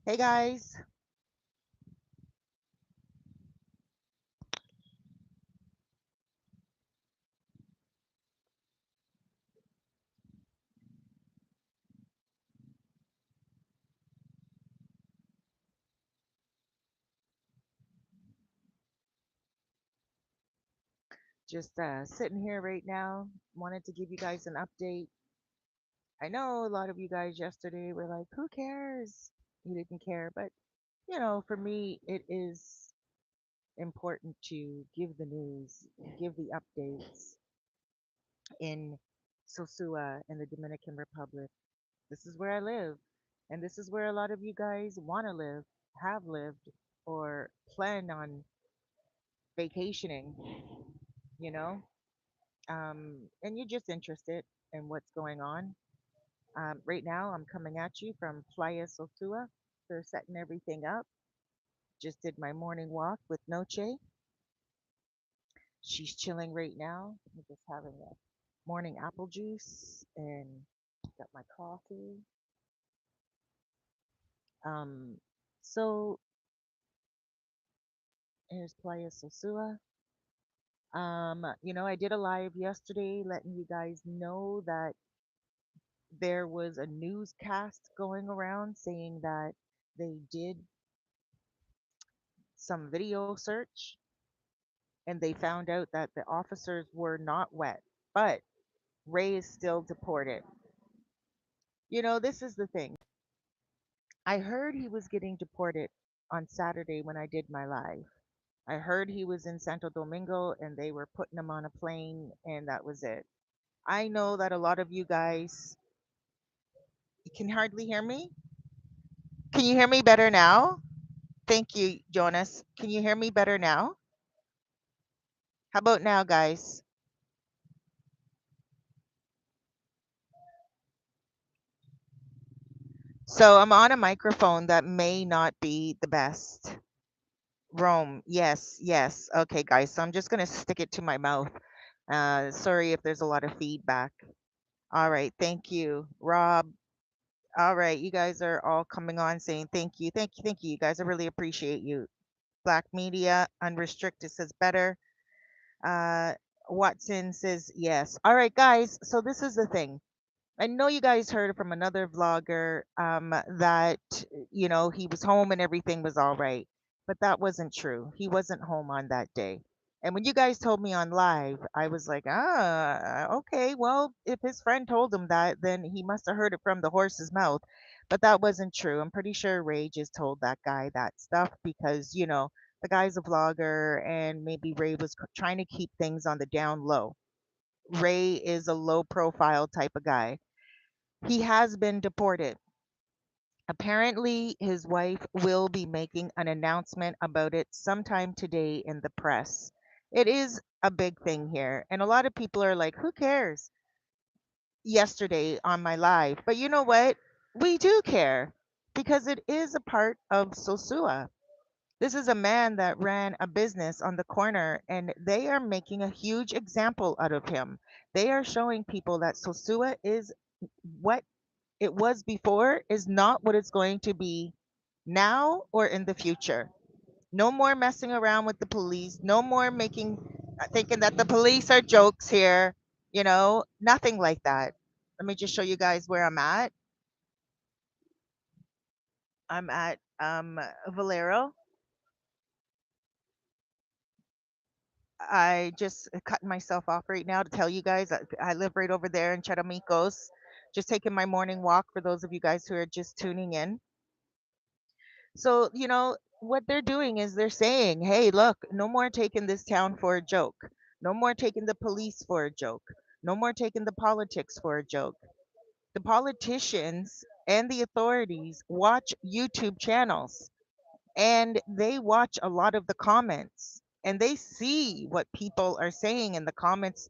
Hey guys, just sitting here right now. Wanted to give you guys an update. I know a lot of you guys yesterday were like, "Who cares?" You didn't care, but for me, it is important to give the news, give the updates in Sosua in the Dominican Republic. This is where I live, and this is where a lot of you guys want to live, have lived, or plan on vacationing. You know, and you're just interested in what's going on. Right now, I'm coming at you from Playa Sosua. They're setting everything up. Just did my morning walk with Noche. She's chilling right now. I'm just having a morning apple juice and got my coffee. Um, so here's Playa Sosua. I did a live yesterday letting you guys know that there was a newscast going around saying that they did some video search and they found out that the officers were not wet, but Ray is still deported. This is the thing. I heard he was getting deported on Saturday when I did my live. I heard he was in Santo Domingo and they were putting him on a plane and that was it. I know that a lot of you guys can hardly hear me. Can you hear me better now? Thank you, Jonas. Can you hear me better now? How about now, guys? So I'm on a microphone that may not be the best. Rome. Yes, yes. Okay, guys. So I'm just going to stick it to my mouth. Sorry if there's a lot of feedback. All right. Thank you, Rob. All right. You guys are all coming on saying thank you. Thank you. Thank you. You guys, I really appreciate you. Black Media, Unrestricted says better. Uh, Watson says yes. All right, guys. So this is the thing. I know you guys heard from another vlogger that he was home and everything was all right, but that wasn't true. He wasn't home on that day. And when you guys told me on live, I was like, okay, well, if his friend told him that, then he must have heard it from the horse's mouth. But that wasn't true. I'm pretty sure Ray just told that guy that stuff because, the guy's a vlogger and maybe Ray was trying to keep things on the down low. Ray is a low profile type of guy. He has been deported. Apparently, his wife will be making an announcement about it sometime today in the press. It is a big thing here, and a lot of people are like, who cares? Yesterday on my live. But you know what? We do care because it is a part of Sosua. This is a man that ran a business on the corner, and they are making a huge example out of him. They are showing people that Sosua is what it was before is not what it's going to be now or in the future. No more messing around with the police. No more thinking that the police are jokes here. Nothing like that. Let me just show you guys where I'm at. I'm at Valero. I just cut myself off right now to tell you guys I live right over there in Charamicos. Just taking my morning walk for those of you guys who are just tuning in. So, what they're doing is they're saying, hey, look, no more taking this town for a joke. No more taking the police for a joke. No more taking the politics for a joke. The politicians and the authorities watch YouTube channels and they watch a lot of the comments and they see what people are saying in the comments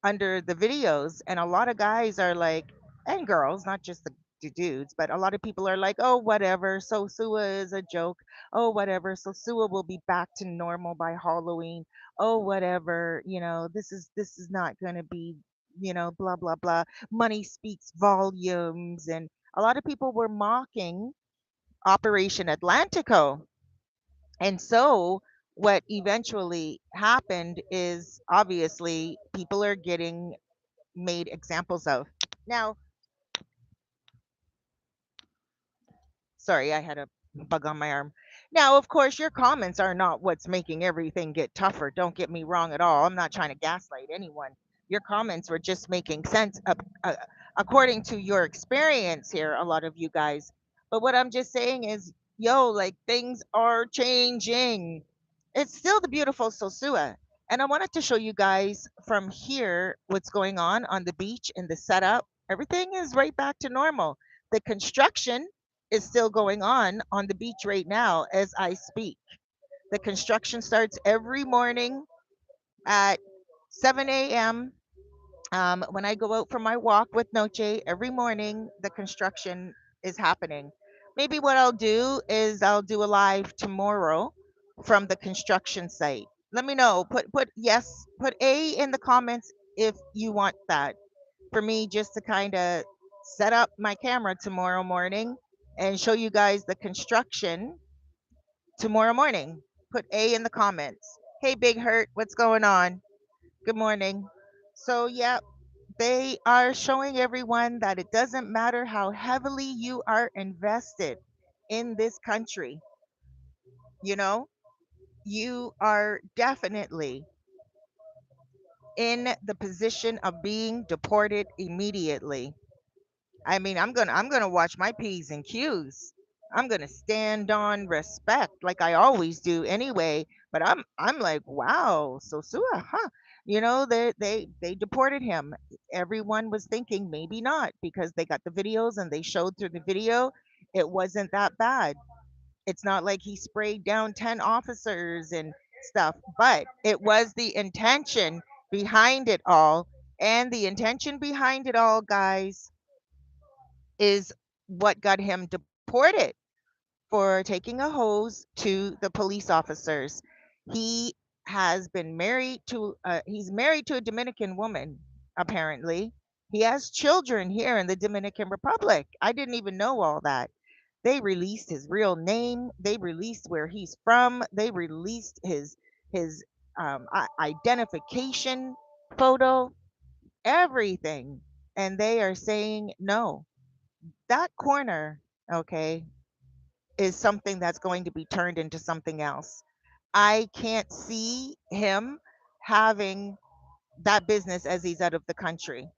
under the videos, and a lot of guys are like, and girls, not just the dudes, but a lot of people are like, oh, whatever. So Sua is a joke. Oh, whatever. So Sua will be back to normal by Halloween. Oh, whatever. This is not going to be, blah blah blah. Money speaks volumes, and a lot of people were mocking Operation Atlantico. And so what eventually happened is obviously people are getting made examples of. Now, sorry, I had a bug on my arm. Now, of course, your comments are not what's making everything get tougher. Don't get me wrong at all. I'm not trying to gaslight anyone. Your comments were just making sense according to your experience here, a lot of you guys. But what I'm just saying is, yo, like things are changing. It's still the beautiful Sosua. And I wanted to show you guys from here what's going on the beach and the setup. Everything is right back to normal. The construction is still going on the beach right now as I speak. The construction starts every morning at 7 a.m. When I go out for my walk with Noche every morning, the construction is happening. Maybe what I'll do is I'll do a live tomorrow from the construction site. Let me know. Put yes, put A in the comments if you want that. For me just to kind of set up my camera tomorrow morning and show you guys the construction tomorrow morning. Put A in the comments. Hey, Big Hurt, what's going on? Good morning. So, yeah, they are showing everyone that it doesn't matter how heavily you are invested in this country, you know, you are definitely in the position of being deported immediately. I mean, I'm gonna watch my P's and Q's. I'm gonna stand on respect like I always do anyway. But I'm like, wow, Sosua, huh? You know, they deported him. Everyone was thinking maybe not because they got the videos and they showed through the video it wasn't that bad. It's not like he sprayed down 10 officers and stuff, but it was the intention behind it all. And the intention behind it all, guys, is what got him deported for taking a hose to the police officers. He has been married to he's married to a Dominican woman apparently. He has children here in the Dominican Republic. I didn't even know all that. They released his real name, they released where he's from, they released his identification photo, everything. And they are saying no, that corner, okay, is something that's going to be turned into something else. I can't see him having that business as he's out of the country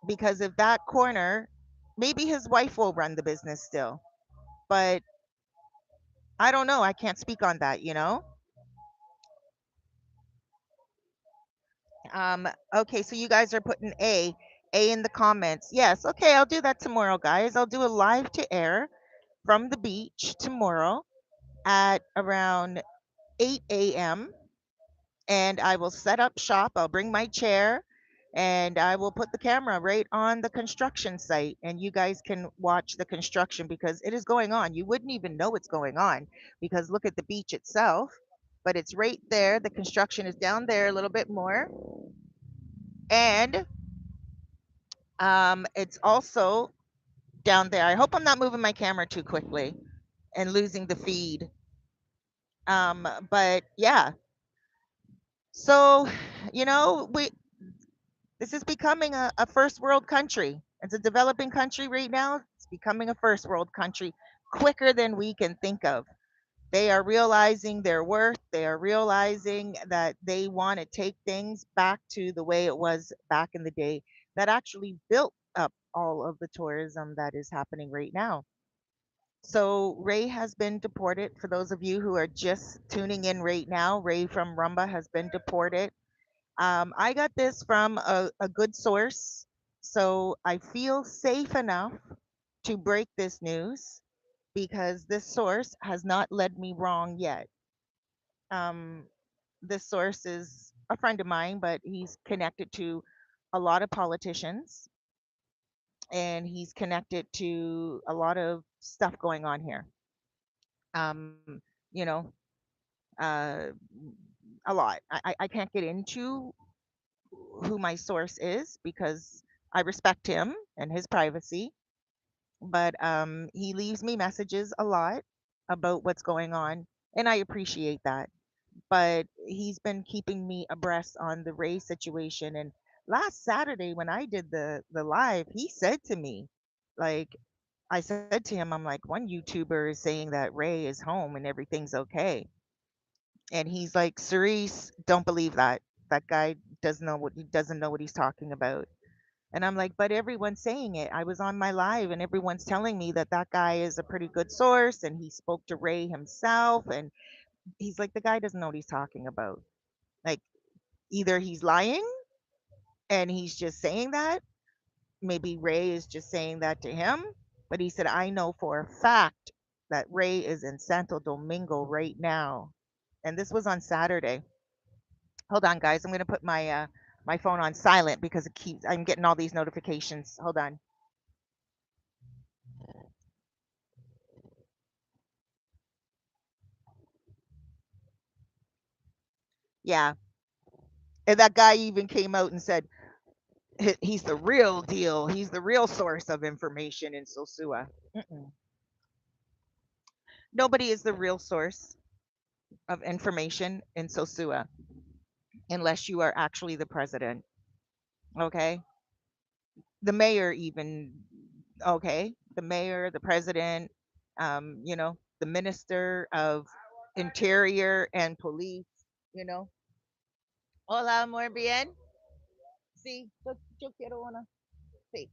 because if that corner, maybe his wife will run the business still, but I don't know. I can't speak on that, you know? Okay, so you guys are putting A in the comments. Yes, okay, I'll do that tomorrow, guys. I'll do a live to air from the beach tomorrow at around 8 a.m. and I will set up shop. I'll bring my chair and I will put the camera right on the construction site and you guys can watch the construction because it is going on. You wouldn't even know it's going on because look at the beach itself, but it's right there. The construction is down there a little bit more. And it's also down there. I hope I'm not moving my camera too quickly and losing the feed. But yeah, so you know, this is becoming a first world country. It's a developing country right now. It's becoming a first world country quicker than we can think of. They are realizing their worth. They are realizing that they want to take things back to the way it was back in the day that actually built up all of the tourism that is happening right now. So Ray has been deported. For those of you who are just tuning in right now, Ray from Rumba has been deported. I got this from a good source, so I feel safe enough to break this news because this source has not led me wrong yet. Um, this source is a friend of mine, but he's connected to a lot of politicians and he's connected to a lot of stuff going on here. You know, uh, a lot. I can't get into who my source is because I respect him and his privacy. but he leaves me messages a lot about what's going on, and I appreciate that. But he's been keeping me abreast on the Ray situation. And last Saturday when I did the live, he said to me, like, I said to him, I'm like, one YouTuber is saying that Ray is home and everything's okay. And he's like, Cerise, don't believe that. That guy doesn't know what he's talking about. And I'm like, but everyone's saying it. I was on my live and everyone's telling me that that guy is a pretty good source and he spoke to Ray himself. And he's like, the guy doesn't know what he's talking about. Like, either he's lying and he's just saying that. Maybe Ray is just saying that to him. But he said, I know for a fact that Ray is in Santo Domingo right now. And this was on Saturday. Hold on, guys. I'm gonna put my phone on silent because I'm getting all these notifications. Hold on. Yeah. And that guy even came out and said he's the real deal. He's the real source of information in Sosua. Mm-mm. Nobody is the real source of information in Sosua unless you are actually the president. Okay. The mayor, even. Okay. The mayor, the president, the minister of interior and police, you know. Hola, muy bien. Sí, yo quiero una. Sí.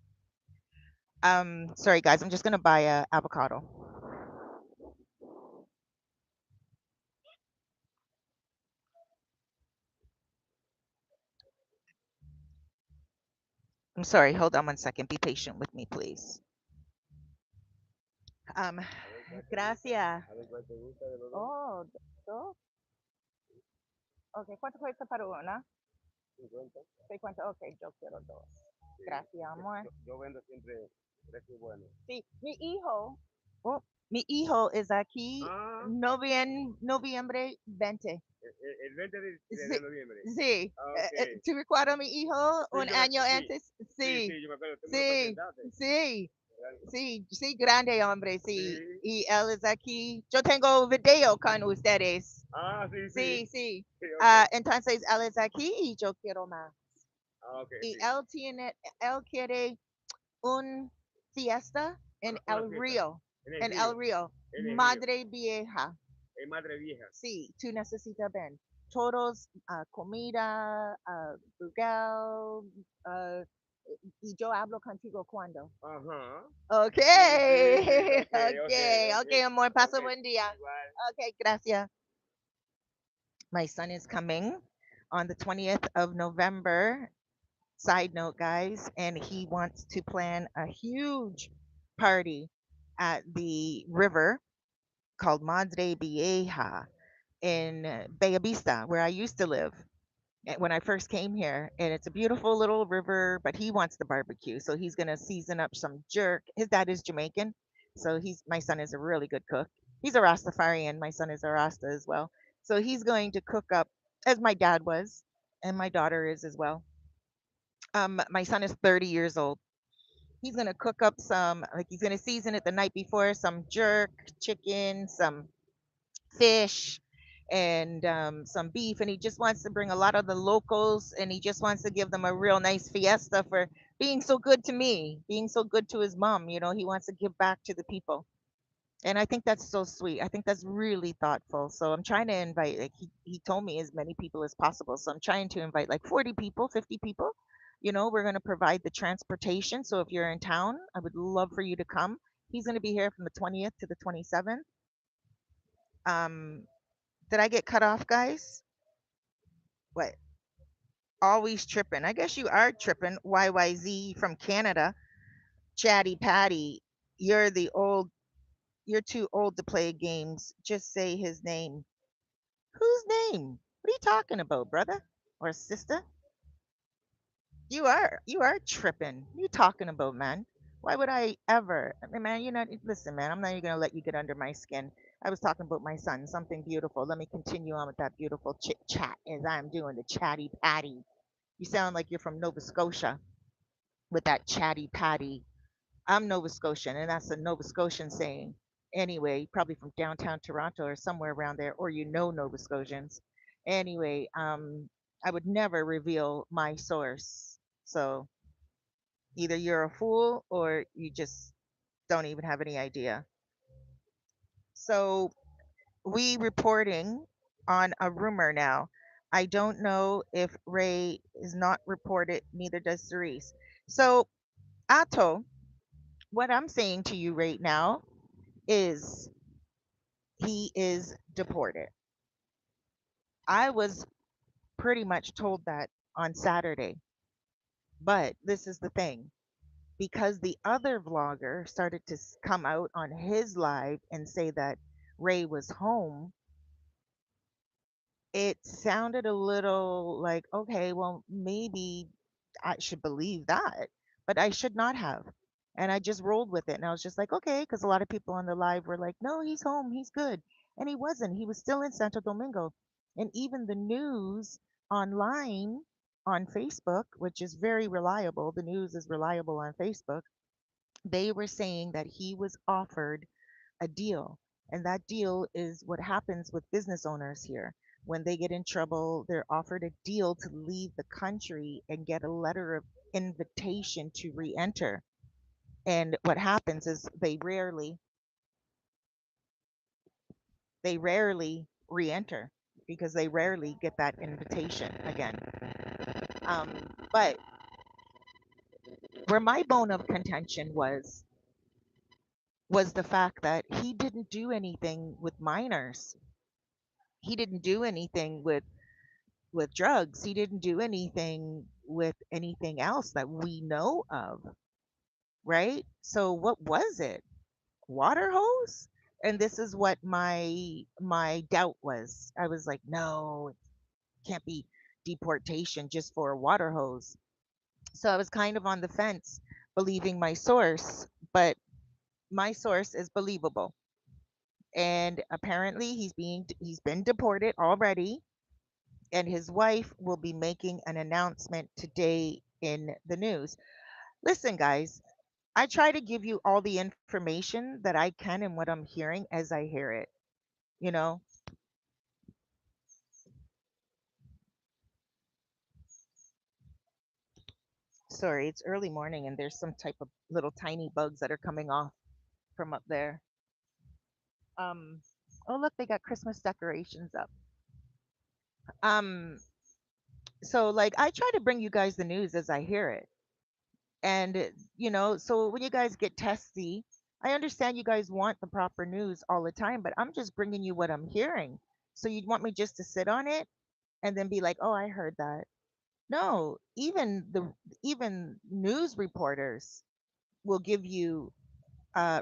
Sorry guys, I'm just gonna buy a avocado. I'm sorry, hold on one second. Be patient with me, please. Um, gracias. Oh, dos. Okay, ¿cuánto cuesta para una? 50. Ok, yo quiero dos. Gracias, amor. Sí, mi hijo, oh, mi hijo es aquí noviembre 20. Sí, ¿tú recuerdas a mi hijo un año antes? Sí, sí, sí, sí, grande hombre, sí. Y él es aquí. Yo tengo video con ustedes. Sí, sí. Entonces él es aquí y yo quiero más. Y él quiere un fiesta en el río, en el río, Madre Vieja. Sí, tú necesitas ver. Todos, comida, lugar, y yo hablo contigo cuando. Okay, okay, amor, pasa buen día. Okay, gracias. My son is coming on the 20th of November. Side note, guys, and he wants to plan a huge party at the river called Madre Vieja in Bella Vista, where I used to live when I first came here. And it's a beautiful little river, but he wants the barbecue. So he's going to season up some jerk. His dad is Jamaican. So my son is a really good cook. He's a Rastafarian. My son is a Rasta as well. So he's going to cook up as my dad was, and my daughter is as well. My son is 30 years old. He's gonna cook up he's gonna season it the night before, some jerk, chicken, some fish, and some beef. And he just wants to bring a lot of the locals, and he just wants to give them a real nice fiesta for being so good to me, being so good to his mom. He wants to give back to the people. And I think that's so sweet. I think that's really thoughtful. So I'm trying to invite, like he told me, as many people as possible. So I'm trying to invite like 40 people, 50 people. We're going to provide the transportation. So if you're in town, I would love for you to come. He's going to be here from the 20th to the 27th. Um, did I get cut off, guys? What? Always tripping. I guess you are tripping. YYZ from Canada. Chatty Patty. You're the old You're too old to play games. Just say his name. Whose name? What are you talking about, brother or sister? You are tripping. What are you talking about, man? Why would I ever? I mean, man, listen, man, I'm not even gonna let you get under my skin. I was talking about my son, something beautiful. Let me continue on with that beautiful chit chat as I'm doing the chatty patty. You sound like you're from Nova Scotia with that chatty patty. I'm Nova Scotian, and that's a Nova Scotian saying. Anyway, probably from downtown Toronto or somewhere around there, or Nova Scotians. Anyway, I would never reveal my source. So either you're a fool or you just don't even have any idea. So we reporting on a rumor now. I don't know if Ray is not reported, neither does Cerise. So, Ato, what I'm saying to you right now is he is deported. I was pretty much told that on Saturday. But this is the thing, because the other vlogger started to come out on his live and say that Ray was home, it sounded a little like, okay, well, maybe I should believe that, but I should not have. And I just rolled with it. And I was just like, okay, because a lot of people on the live were like, no, he's home, he's good. And he wasn't. He was still in Santo Domingo. And even the news online on Facebook, which is very reliable, the news is reliable on Facebook, they were saying that he was offered a deal. And that deal is what happens with business owners here. When they get in trouble, they're offered a deal to leave the country and get a letter of invitation to re-enter. And what happens is they rarely re-enter because they rarely get that invitation again. But where my bone of contention was the fact that he didn't do anything with minors. He didn't do anything with drugs. He didn't do anything with anything else that we know of, right? So what was it? Water hose? And this is what my doubt was. I was like, no, it can't be deportation just for a water hose. So I was kind of on the fence believing my source, but my source is believable. And apparently he's been deported already, and his wife will be making an announcement today in the news. Listen, guys, I try to give you all the information that I can and what I'm hearing as I hear it. You know, sorry, it's early morning and there's some type of little tiny bugs that are coming off from up there. Um, oh, look, they got Christmas decorations up. Um, so like I try to bring you guys the news as I hear it. And, so when you guys get testy, I understand you guys want the proper news all the time, but I'm just bringing you what I'm hearing. So you'd want me just to sit on it and then be like, "Oh, I heard that." No, even news reporters will give you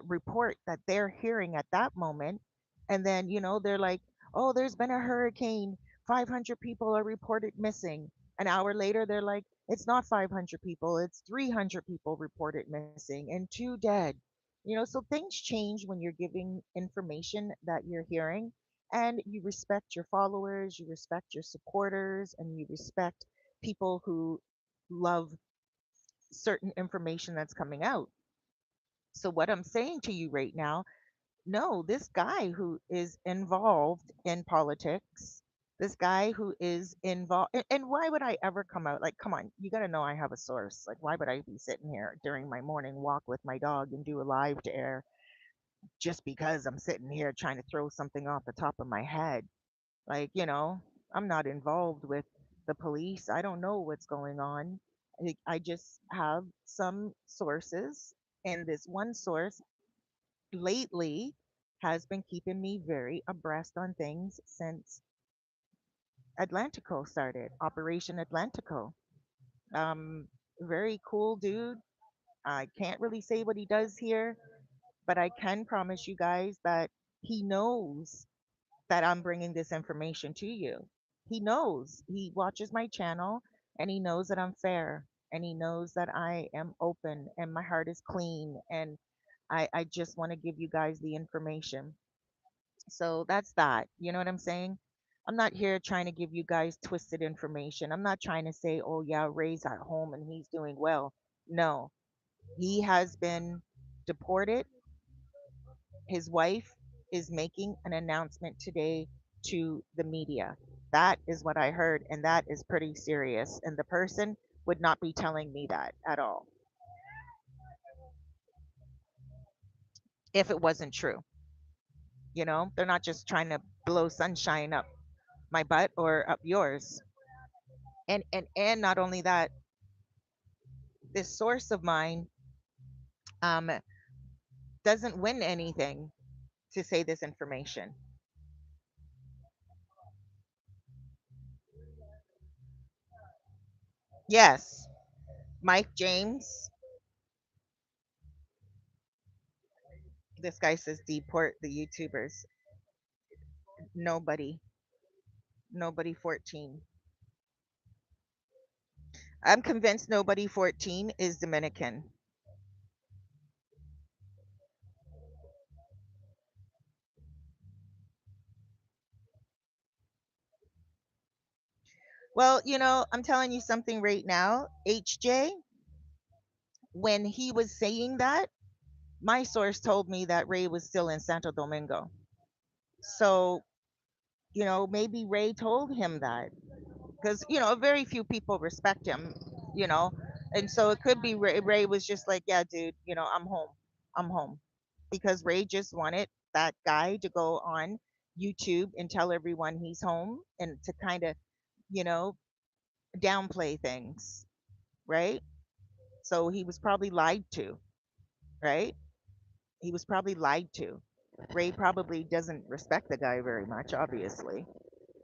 report that they're hearing at that moment. And then, they're like, oh, there's been a hurricane. 500 people are reported missing. An hour later, they're like, it's not 500 people, it's 300 people reported missing and two dead. So things change when you're giving information that you're hearing, and you respect your followers, you respect your supporters, and you respect people who love certain information that's coming out. So, what I'm saying to you right now, no, this guy who is involved in politics, this guy who is involved, and why would I ever come out? Like, come on, you got to know I have a source. Like, why would I be sitting here during my morning walk with my dog and do a live to air just because I'm sitting here trying to throw something off the top of my head? Like, I'm not involved with the police. I don't know what's going on. I just have some sources, and this one source lately has been keeping me very abreast on things since Atlantico started, Operation Atlantico. Um, Very cool dude. I can't really say what he does here, but I can promise you guys that he knows that I'm bringing this information to you. He knows. He watches my channel and he knows that I'm fair and he knows that I am open and my heart is clean, and I just want to give you guys the information. So that's that. You know what I'm saying? I'm not here trying to give you guys twisted information. I'm not trying to say, oh, yeah, Ray's at home and he's doing well. No, he has been. deported. His wife is making an announcement today to the media. That is what I heard, and that is pretty serious. And the person would not be telling me that at all if it wasn't true. They're not just trying to blow sunshine up my butt or up yours. And not only that, this source of mine um, doesn't win anything to say this information. Yes, Mike James. This guy says deport the YouTubers. Nobody, nobody 14. I'm convinced nobody 14 is Dominican. Well, I'm telling you something right now. HJ, when he was saying that, my source told me that Ray was still in Santo Domingo. So, maybe Ray told him that because, very few people respect him, you know, and so it could be Ray was just like, yeah, dude, I'm home. I'm home. Because Ray just wanted that guy to go on YouTube and tell everyone he's home and to kind of, you know, downplay things, right? So he was probably lied to, right? He was probably lied to. Ray probably doesn't respect the guy very much, obviously.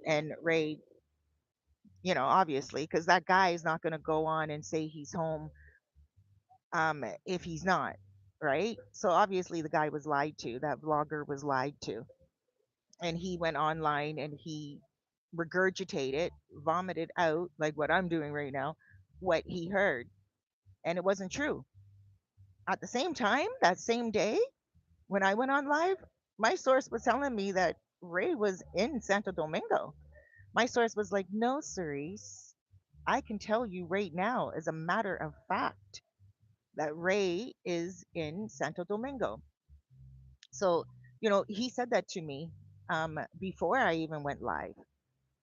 And Ray, obviously, because that guy is not going to go on and say he's home if he's not, right? So obviously the guy was lied to. That vlogger was lied to. And he went online and he regurgitated, vomited out, like what I'm doing right now, what he heard. And it wasn't true. At the same time, that same day, when I went on live, my source was telling me that Ray was in Santo Domingo. My source was like, no, Cerise, I can tell you right now, as a matter of fact, that Ray is in Santo Domingo. So, he said that to me before I even went live.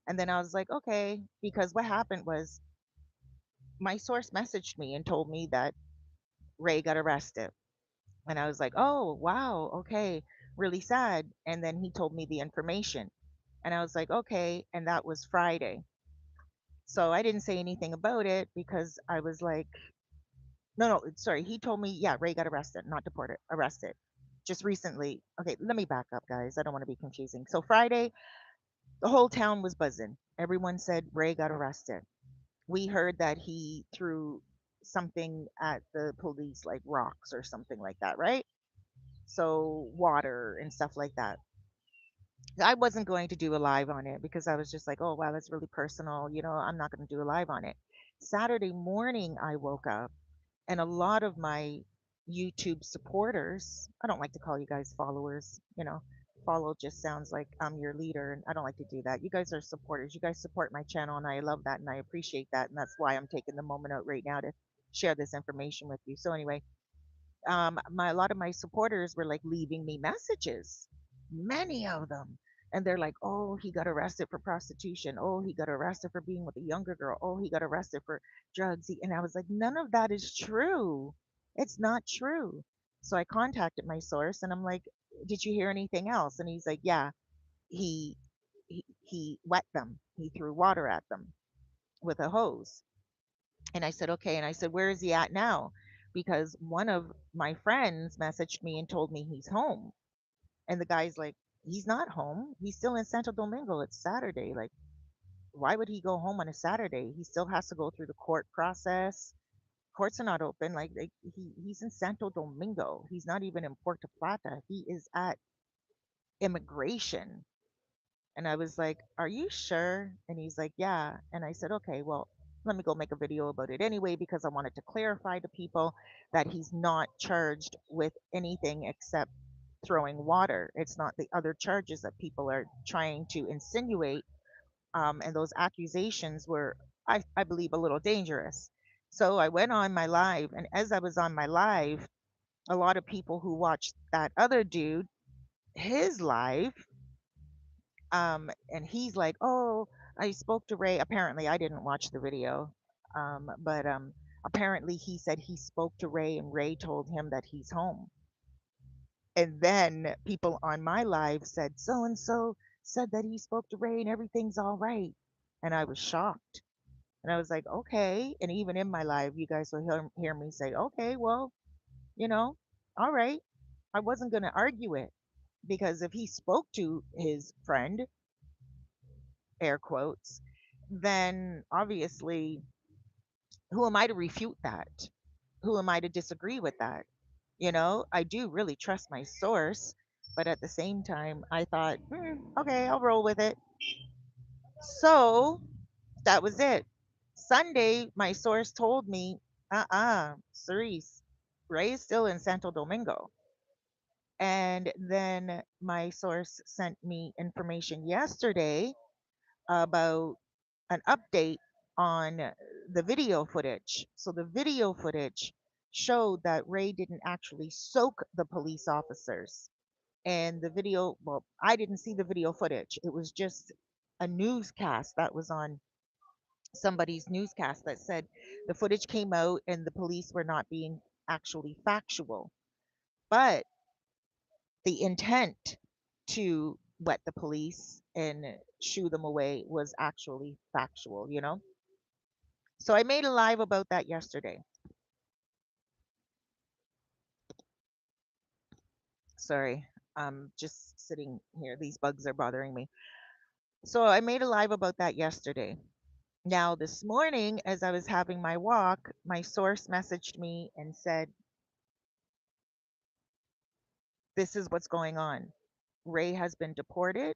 And then I was like, okay, because what happened was my source messaged me and told me that Ray got arrested. And I was like, oh, wow, okay, really sad. And then he told me the information. And I was like, okay. And that was Friday. So I didn't say anything about it because I was like, no, no, sorry. He told me, yeah, Ray got arrested, not deported, arrested just recently. Okay, let me back up, guys. I don't want to be confusing. So Friday, the whole town was buzzing. Everyone said Ray got arrested. We heard that he threw something at the police, like rocks or something like that, right? So water and stuff like that. I wasn't going to do a live on it because I was just like, oh, wow, that's really personal. I'm not going to do a live on it. Saturday morning, I woke up and a lot of my YouTube supporters, I don't like to call you guys followers, follow just sounds like I'm your leader, and I don't like to do that. You guys are supporters. You guys support my channel, and I love that and I appreciate that. And that's why I'm taking the moment out right now to share this information with you. So, anyway, a lot of my supporters were like leaving me messages, many of them. And they're like, oh, he got arrested for prostitution. Oh, he got arrested for being with a younger girl. Oh, he got arrested for drugs. And I was like, none of that is true. It's not true. So I contacted my source and I'm like, did you hear anything else? And he's like, yeah, he he wet them. He threw water at them with a hose. And I said, okay. And I said, where is he at now? Because one of my friends messaged me and told me he's home. And the guy's like, he's not home. He's still in Santo Domingo. It's Saturday. Like, why would he go home on a Saturday? He still has to go through the court process. Courts are not open. Like he's in Santo Domingo. He's not even in Puerto Plata. He is at immigration. And I was like, are you sure? And he's like, yeah. And I said, okay, well, let me go make a video about it anyway because I wanted to clarify to people that he's not charged with anything except throwing water. It's not the other charges that people are trying to insinuate. And those accusations were, I believe, a little dangerous. So I went on my live. And as I was on my live, a lot of people who watched that other dude, his live, and he's like, "Oh, I spoke to Ray." Apparently, I didn't watch the video, but apparently he said he spoke to Ray, and Ray told him that he's home. And then people on my live said, "So and so said that he spoke to Ray, and everything's all right." And I was shocked, and I was like, "Okay." And even in my live, you guys will hear me say, "Okay, well, you know, all right." I wasn't going to argue it because if he spoke to his friend, air quotes, then obviously, who am I to refute that? Who am I to disagree with that? I do really trust my source, but at the same time, I thought, okay, I'll roll with it. So that was it. Sunday, my source told me, Cerise, Ray is still in Santo Domingo. And then my source sent me information yesterday about an update on the video footage. So the video footage showed that Ray didn't actually soak the police officers. And the video, well, I didn't see the video footage. It was just a newscast that was on somebody's newscast that said the footage came out and the police were not being actually factual. But the intent to wet the police and shoo them away was actually factual. So I made a live about that yesterday. Sorry, I'm just sitting here. These bugs are bothering me. So I made a live about that yesterday. Now, this morning, as I was having my walk, my source messaged me and said, "This is what's going on. Ray has been deported.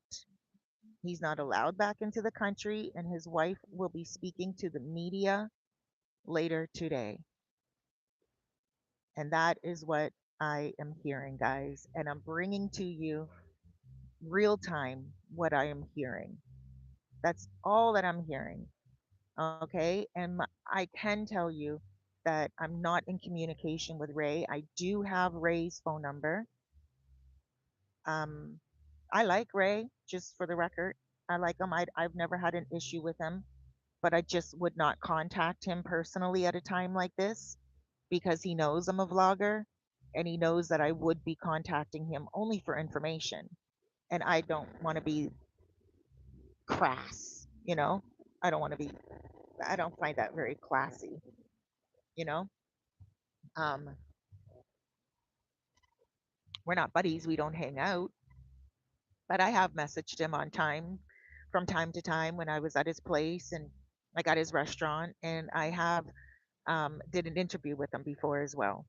He's not allowed back into the country, and his wife will be speaking to the media later today." And that is what I am hearing, guys. And I'm bringing to you real time what I am hearing. That's all that I'm hearing. Okay. And I can tell you that I'm not in communication with Ray. I do have Ray's phone number. Um, I like Ray, just for the record. I like him. I've never had an issue with him, but I just would not contact him personally at a time like this because he knows I'm a vlogger and he knows that I would be contacting him only for information. And I don't want to be crass. I don't want to be, I don't find that very classy, you know? Um, we're not buddies, we don't hang out, but I have messaged him on time from time to time when I was at his place and like at his restaurant, and I have did an interview with him before as well.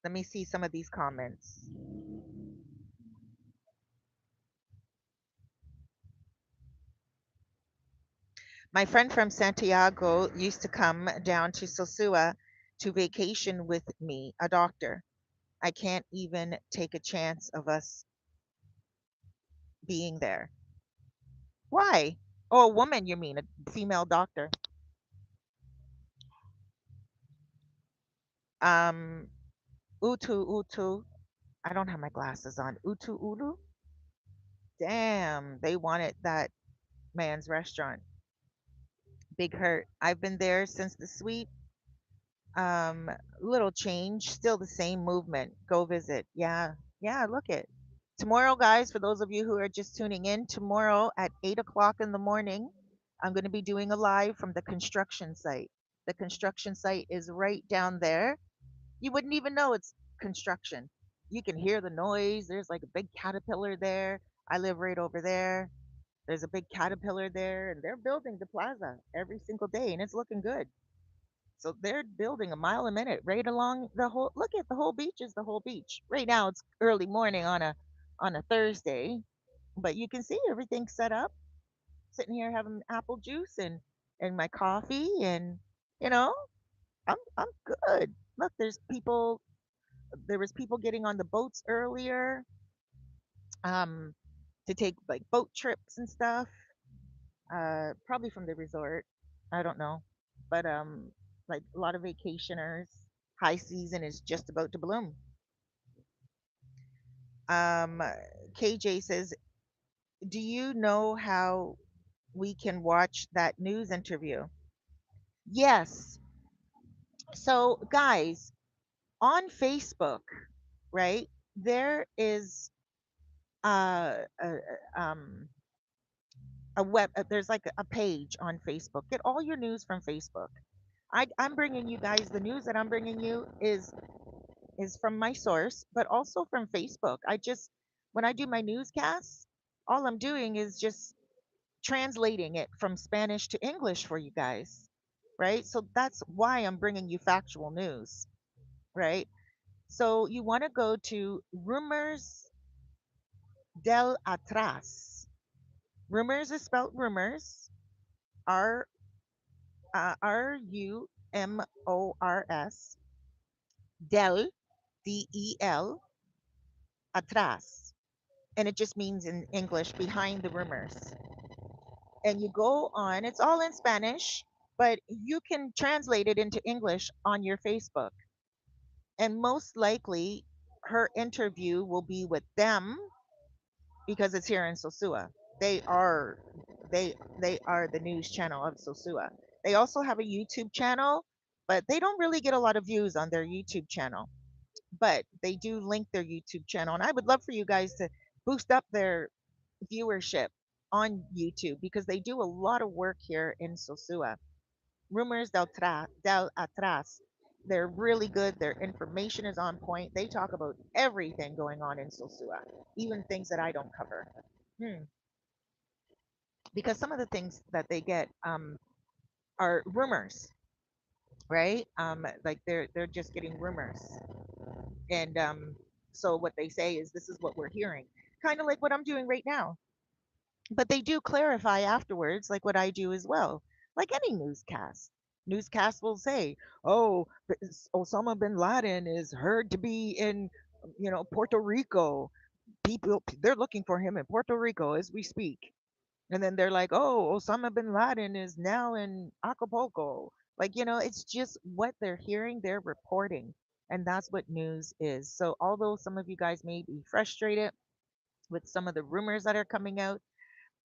Let me see some of these comments. My friend from Santiago used to come down to Sosua to vacation with me, a doctor. I can't even take a chance of us being there. Why? Oh, a woman, you mean, a female doctor. Um, Utu Utu. I don't have my glasses on. Utu Ulu? Damn, they wanted that man's restaurant. Big hurt. I've been there since the suite. Um, little change, still the same movement. Go visit. Yeah, yeah, look it. Tomorrow, guys, for those of you who are just tuning in, tomorrow at 8 o'clock in the morning, I'm going to be doing a live from the construction site. The construction site is right down there. You wouldn't even know it's construction. You can hear the noise. There's like a big caterpillar there. I live right over there. There's a big caterpillar there, and they're building the plaza every single day, and it's looking good. So they're building a mile a minute right along the whole. Look at the whole beach is the whole beach. Right now it's early morning on a Thursday, but you can see everything set up. Sitting here having apple juice and my coffee, and you know I'm good. Look, there's people. There was people getting on the boats earlier, um, to take like boat trips and stuff. Probably from the resort. I don't know. but like a lot of vacationers, high season is just about to bloom. Um, KJ says, "Do you know how we can watch that news interview?" Yes. So, guys, on Facebook, right? There is a there's like a page on Facebook. Get all your news from Facebook. I'm bringing you guys the news that I'm bringing you is from my source, but also from Facebook. I just when I do my newscasts, all I'm doing is just translating it from Spanish to English for you guys, right? So that's why I'm bringing you factual news, right? So you want to go to Rumors del Atrás. Rumors is spelled rumors, R RUMORS, del DEL, atrás, and it just means in English behind the rumors. And you go on, it's all in Spanish, but you can translate it into English on your Facebook. And most likely her interview will be with them because it's here in Sosua. They are they are the news channel of Sosua. They also have a YouTube channel, but they don't really get a lot of views on their YouTube channel. But they do link their YouTube channel, and I would love for you guys to boost up their viewership on YouTube because they do a lot of work here in Sosua. Rumors del Atrás. They're really good. Their information is on point. They talk about everything going on in Sosua, even things that I don't cover. Hmm. Because some of the things that they get are rumors, right? Like they're just getting rumors, and so what they say is this is what we're hearing, kind of like what I'm doing right now. But they do clarify afterwards, like what I do as well, like any newscast. Newscast will say, "Oh, Osama bin Laden is heard to be in, Puerto Rico. People they're looking for him in Puerto Rico as we speak." And then they're like, "Oh, Osama bin Laden is now in Acapulco." Like, it's just what they're hearing, they're reporting. And that's what news is. So, although some of you guys may be frustrated with some of the rumors that are coming out,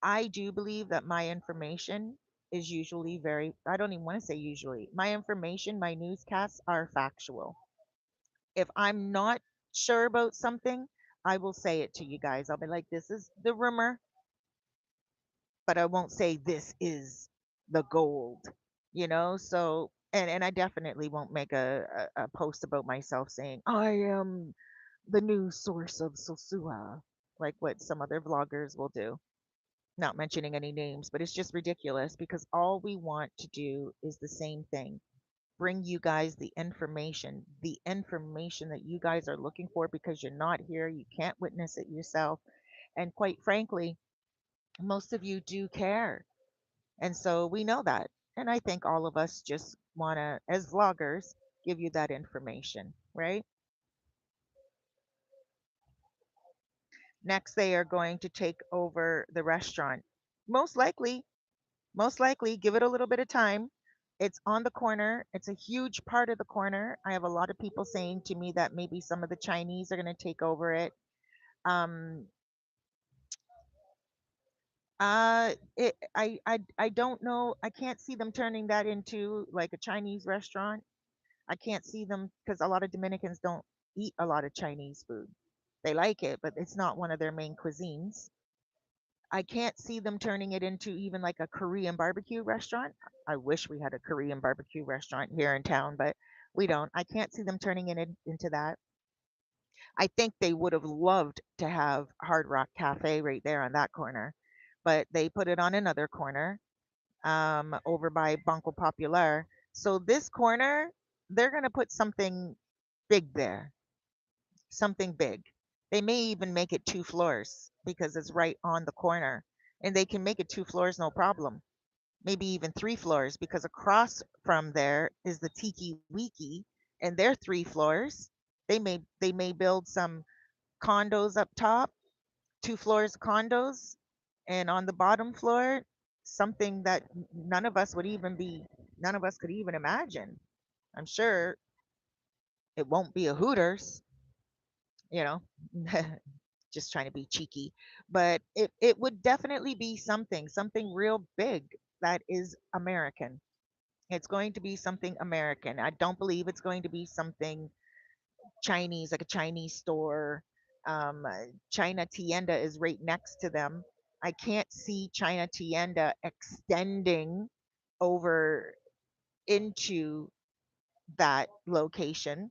I do believe that my information is usually I don't even want to say usually, my information, my newscasts are factual. If I'm not sure about something, I will say it to you guys. I'll be like, this is the rumor, but I won't say this is the gold, So, and I definitely won't make a post about myself saying I am the news source of Sosua, like what some other vloggers will do. Not mentioning any names, but it's just ridiculous because all we want to do is the same thing. Bring you guys the information that you guys are looking for because you're not here, you can't witness it yourself. And quite frankly, most of you do care. And so we know that. And I think all of us just want to, as vloggers, give you that information, right? Next, they are going to take over the restaurant. Most likely, most likely, give it a little bit of time. It's on the corner. It's a huge part of the corner. I have a lot of people saying to me that maybe some of the Chinese are going to take over it. Um, I don't know. I can't see them turning that into like a Chinese restaurant. I can't see them because a lot of Dominicans don't eat a lot of Chinese food. They like it, but it's not one of their main cuisines. I can't see them turning it into even like a Korean barbecue restaurant. I wish we had a Korean barbecue restaurant here in town, but we don't. I can't see them turning it into that. I think they would have loved to have Hard Rock Cafe right there on that corner, but they put it on another corner over by Banco Popular. So this corner, they're going to put something big there, something big. They may even make it 2 floors because it's right on the corner. And they can make it 2 floors, no problem. Maybe even 3 floors because across from there is the Tiki Wiki and they're 3 floors. They may build some condos up top, 2 floors condos, and on the bottom floor, something that none of us would even be. none of us could even imagine. I'm sure it won't be a Hooters, you know, just trying to be cheeky, but it would definitely be something real big that is American. It's going to be something American. I don't believe it's going to be something Chinese, like a Chinese store. China Tienda is right next to them. I can't see China Tienda extending over into that location.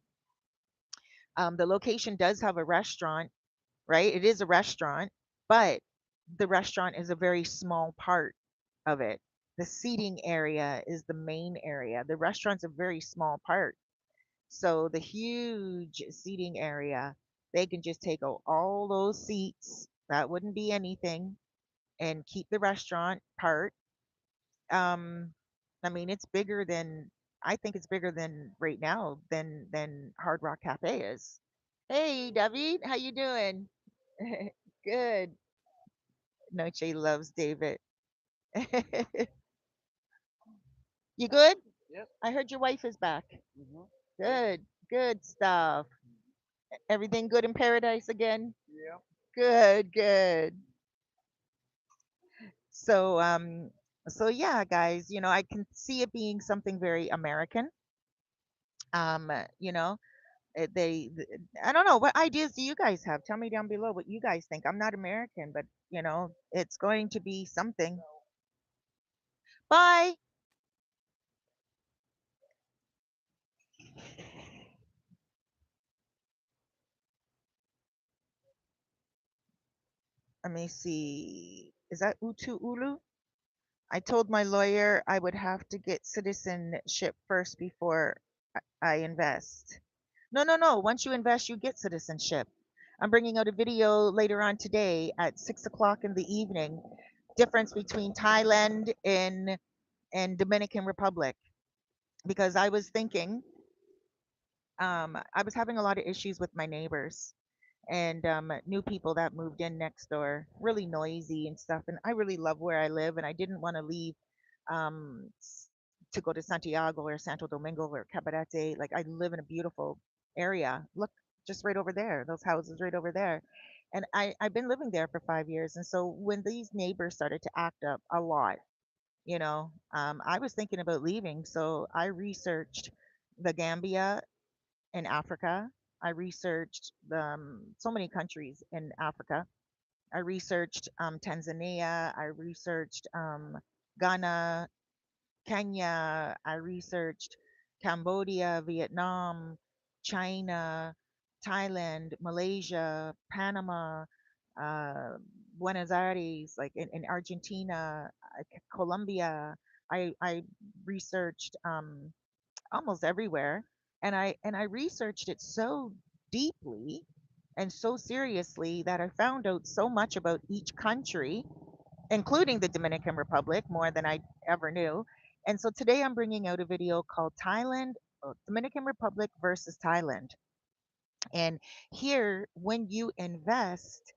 The location does have a restaurant, right? It is a restaurant, but the restaurant is a very small part of it. The seating area is the main area. The restaurant's a very small part. So the huge seating area, they can just take out all those seats. That wouldn't be anything, and keep the restaurant part. Um, I mean, it's bigger than I think it's bigger than right now than Hard Rock Cafe is. Hey, David, how you doing? Good. Noche loves David. You good? I heard your wife is back. Good. Good stuff. Everything good in paradise again? Good, good. So so yeah, guys, I can see it being something very American. You know, I don't know, what ideas do you guys have? Tell me down below what you guys think. I'm not American, but it's going to be something. Bye. Let me see. Is that Utu Ulu? I told my lawyer I would have to get citizenship first before I invest. No, no, no. Once you invest, you get citizenship. I'm bringing out a video later on today at 6 o'clock in the evening. Difference between Thailand and Dominican Republic, because I was thinking, I was having a lot of issues with my neighbors and new people that moved in next door, really noisy and stuff. And I really love where I live, and I didn't want to leave to go to Santiago or Santo Domingo or Cabarete. Like, I live in a beautiful area. Look, just right over there, those houses right over there. And I've been living there for 5 years. And so when these neighbors started to act up a lot, I was thinking about leaving. So I researched the Gambia in Africa. I researched so many countries in Africa. I researched Tanzania. I researched Ghana, Kenya. I researched Cambodia, Vietnam, China, Thailand, Malaysia, Panama, uh, Buenos Aires, like in Argentina, Colombia. I researched almost everywhere, and I researched it so deeply and so seriously that I found out so much about each country, including the Dominican Republic, more than I ever knew. And so today I'm bringing out a video called Dominican Republic versus Thailand. And here, when you invest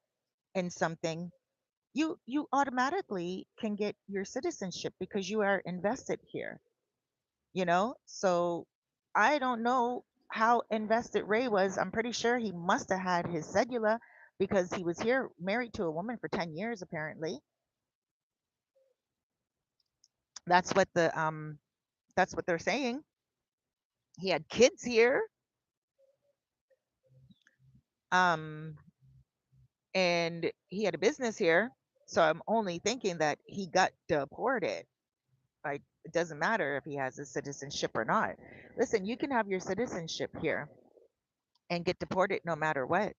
in something, you automatically can get your citizenship because you are invested here. So I don't know how invested Ray was. I'm pretty sure he must have had his cedula because he was here married to a woman for 10 years apparently. That's what they're saying. He had kids here, um and he had a business here. So I'm only thinking that he got deported. Like, it doesn't matter if he has a citizenship or not. Listen, you can have your citizenship here and get deported no matter what.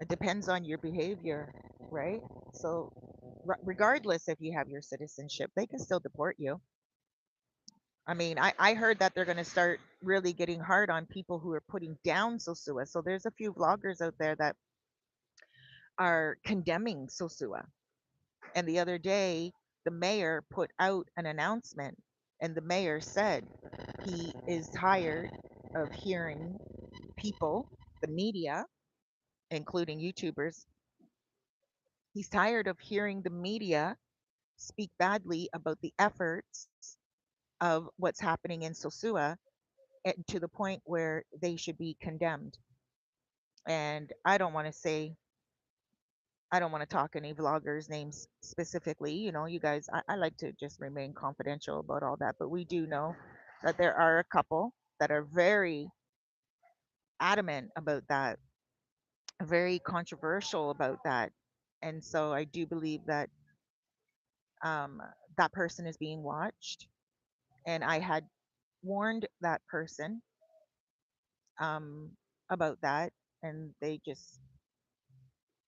It depends on your behavior, right? So, regardless if you have your citizenship, they can still deport you. I mean, I heard that they're going to start really getting hard on people who are putting down Sosua. So there's a few vloggers out there that are condemning Sosua. And the other day, the mayor put out an announcement, and the mayor said he is tired of hearing people, the media, including YouTubers, he's tired of hearing the media speak badly about the efforts of what's happening in Sosua, to the point where they should be condemned. And I don't want to talk any vloggers' names specifically. You know, you guys, I like to just remain confidential about all that. But we do know that there are a couple that are very adamant about that, very controversial about that. And so I do believe that um, that person is being watched. And I had warned that person um, about that, and they just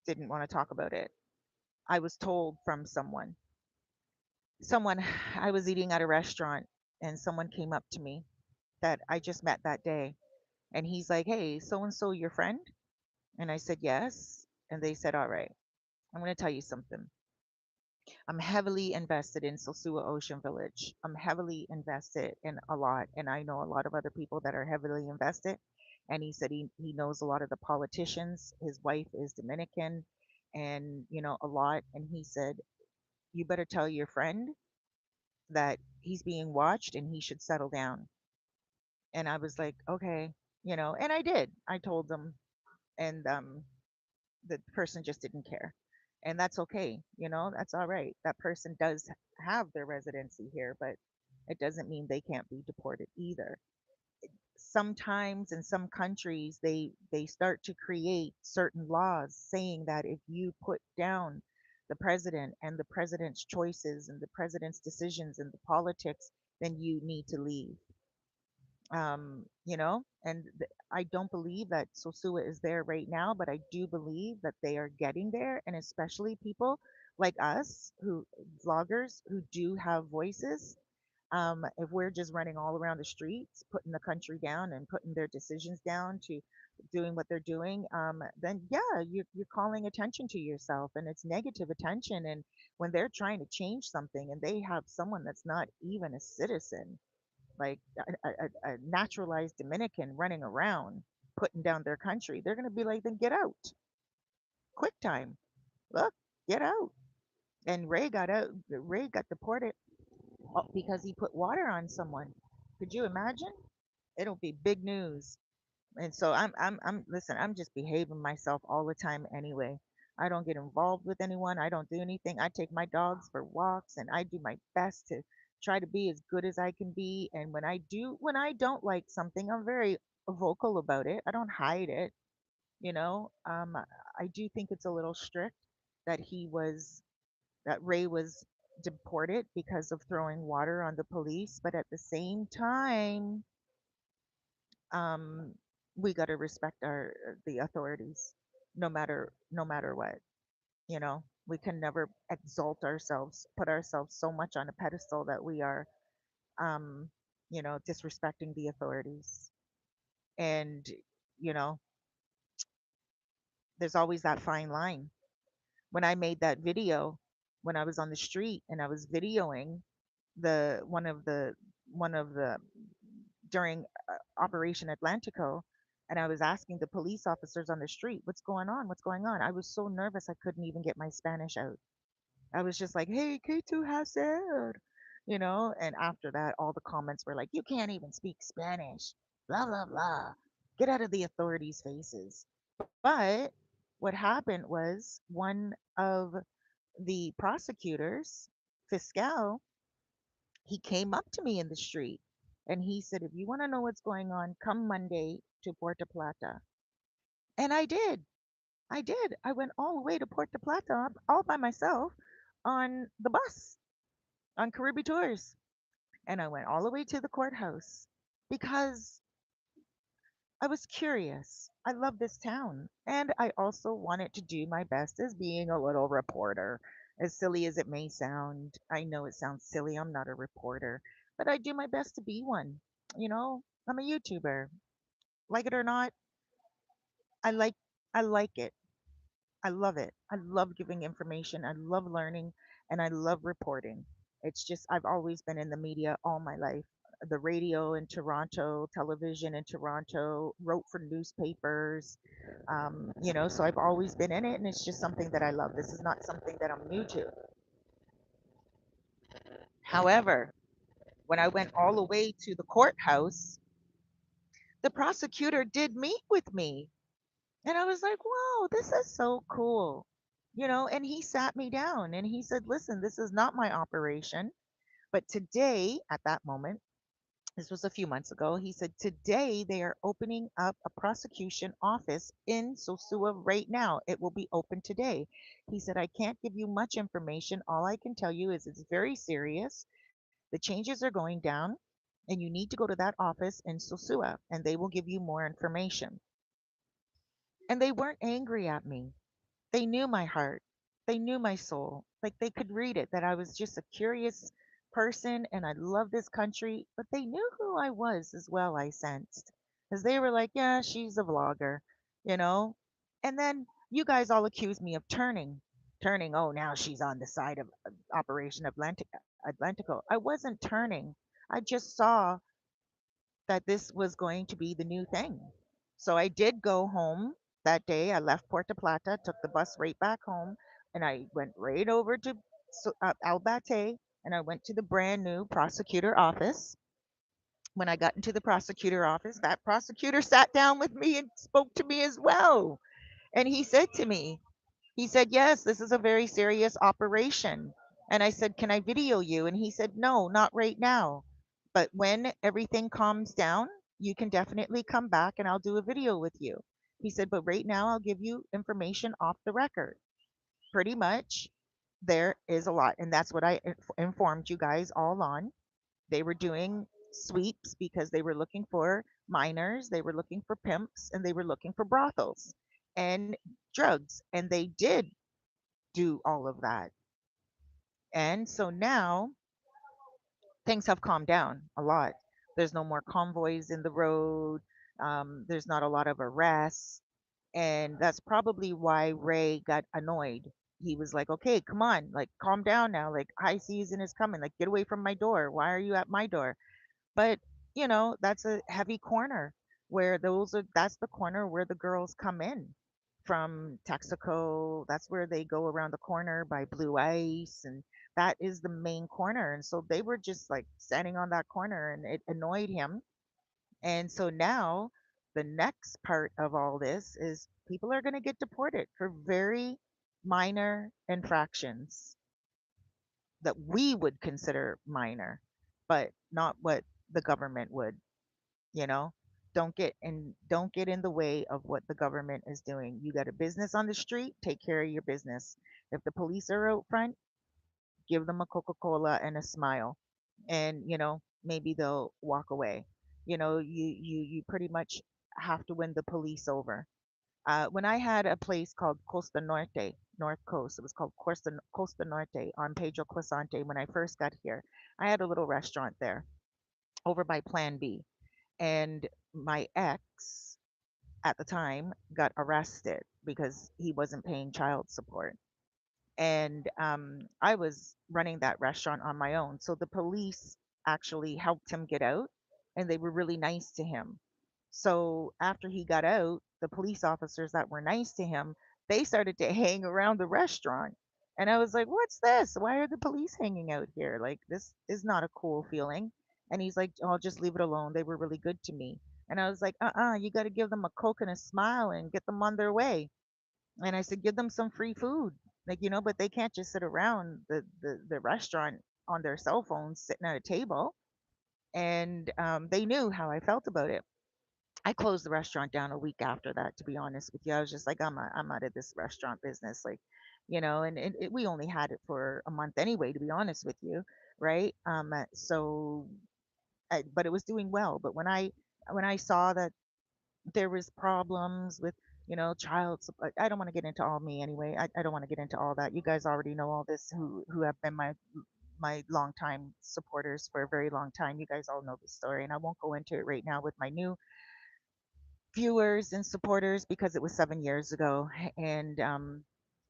didn't want to talk about it. I was told from someone, I was eating at a restaurant, and someone came up to me that I just met that day. And he's like, "Hey, so and so, your friend?" And I said, "Yes." And they said, "All right, I'm going to tell you something. I'm heavily invested in Sosua Ocean Village. I'm heavily invested in a lot. And I know a lot of other people that are heavily invested." And he said he knows a lot of the politicians. His wife is Dominican and, you know, a lot. And he said, "You better tell your friend that he's being watched and he should settle down." And I was like, "Okay," you know, and I did. I told them, and the person just didn't care. And that's okay, you know, that's all right. That person does have their residency here, but it doesn't mean they can't be deported either. Sometimes in some countries they start to create certain laws saying that if you put down the president and the president's choices and the president's decisions and the politics, then you need to leave. You know, and I don't believe that Sosua is there right now, but I do believe that they are getting there, and especially people like us, who vloggers who do have voices. If we're just running all around the streets, putting the country down and putting their decisions down to doing what they're doing, then yeah, you're calling attention to yourself, and it's negative attention. And when they're trying to change something and they have someone that's not even a citizen, like a naturalized Dominican running around putting down their country, they're going to be like, then get out. Quick time. Look, get out. And Ray got out. Ray got deported because he put water on someone. Could you imagine? It'll be big news. And so listen, I'm just behaving myself all the time anyway. I don't get involved with anyone. I don't do anything. I take my dogs for walks and I do my best to try to be as good as I can be. And when I don't like something, I'm very vocal about it. I don't hide it, you know. I do think it's a little strict that that Ray was deported because of throwing water on the police, but at the same time, um, we got to respect our the authorities, no matter what. You know, we can never exalt ourselves, put ourselves so much on a pedestal that we are, um, you know, disrespecting the authorities. And you know, there's always that fine line. When I made that video, when I was on the street and I was videoing the one of the during Operation Atlantico, and I was asking the police officers on the street, "What's going on? What's going on?" I was so nervous I couldn't even get my Spanish out. I was just like, "Hey, ¿qué tú hacer?" You know, and after that, all the comments were like, "You can't even speak Spanish, blah, blah, blah. Get out of the authorities' faces." But what happened was one of the prosecutors, Fiscal, he came up to me in the street and he said, "If you want to know what's going on, come Monday to Puerto Plata." And I did. I did. I went all the way to Puerto Plata all by myself on the bus on Caribbean Tours. And I went all the way to the courthouse because I was curious. I love this town. And I also wanted to do my best as being a little reporter. As silly as it may sound, I know it sounds silly. I'm not a reporter, but I do my best to be one. You know, I'm a YouTuber. Like it or not, I like I like it. I love it. I love giving information. I love learning and I love reporting. It's just, I've always been in the media all my life. The radio in Toronto, television in Toronto, wrote for newspapers, you know, so I've always been in it and it's just something that I love. This is not something that I'm new to. However, When I went all the way to the courthouse, the prosecutor did meet with me. And I was like, wow, this is so cool. And he sat me down and he said, listen, this is not my operation. But today, at that moment, this was a few months ago, he said, today they are opening up a prosecution office in Sosua right now. It will be open today. He said, I can't give you much information. All I can tell you is it's very serious. The changes are going down, and you need to go to that office in Sosua, and they will give you more information. And they weren't angry at me. They knew my heart. They knew my soul. Like they could read it that I was just a curious person and I love this country, but they knew who I was as well, I sensed. Because they were like, yeah, she's a vlogger, you know? And then you guys all accused me of turning. Oh, now she's on the side of Operation Atlantico. I wasn't turning. I just saw that this was going to be the new thing. So I did go home that day. I left Puerto Plata, took the bus right back home, and I went right over to Albate, and I went to the brand new prosecutor office. When I got into the prosecutor office, that prosecutor sat down with me and spoke to me as well. And he said to me, he said, yes, this is a very serious operation. And I said, can I video you? And he said, no, not right now. But when everything calms down, you can definitely come back and I'll do a video with you. He said, but right now I'll give you information off the record. Pretty much, there is a lot. And that's what I informed you guys all on. They were doing sweeps because they were looking for minors, they were looking for pimps, and they were looking for brothels and drugs. And they did do all of that. And so now things have calmed down a lot. There's no more convoys in the road. There's not a lot of arrests. And that's probably why Ray got annoyed. He was like, okay, come on, like, calm down now. Like, high season is coming. Like, get away from my door. Why are you at my door? But, that's a heavy corner where that's the corner where the girls come in from Texaco. That's where they go around the corner by Blue Ice. And that is the main corner. And so they were just like standing on that corner and it annoyed him. And so now the next part of all this is people are going to get deported for very minor infractions that we would consider minor, but not what the government would, you know? Don't get in the way of what the government is doing. You got a business on the street, take care of your business. If the police are out front, give them a Coca-Cola and a smile. And, maybe they'll walk away. You pretty much have to win the police over. When I had a place called Costa Norte, North Coast, it was called Costa Norte on Pedro Crescente when I first got here. I had a little restaurant there over by Plan B. And my ex at the time got arrested because he wasn't paying child support. And I was running that restaurant on my own. So the police actually helped him get out, and they were really nice to him. So after he got out, the police officers that were nice to him, they started to hang around the restaurant. And I was like, "What's this? Why are the police hanging out here? Like this is not a cool feeling." And he's like, "Oh, just leave it alone. They were really good to me." And I was like, you got to give them a Coke and a smile and get them on their way. And I said, give them some free food. Like, but they can't just sit around the restaurant on their cell phones sitting at a table. And they knew how I felt about it. I closed the restaurant down a week after that, to be honest with you. I was just like, I'm out of this restaurant business. Like, and we only had it for a month anyway, to be honest with you. Right. But it was doing well. But when I saw that there was problems with child support. I don't want to get into all me anyway. I don't want to get into all that. You guys already know all this who have been my long time supporters for a very long time. You guys all know the story, and I won't go into it right now with my new viewers and supporters because it was 7 years ago, and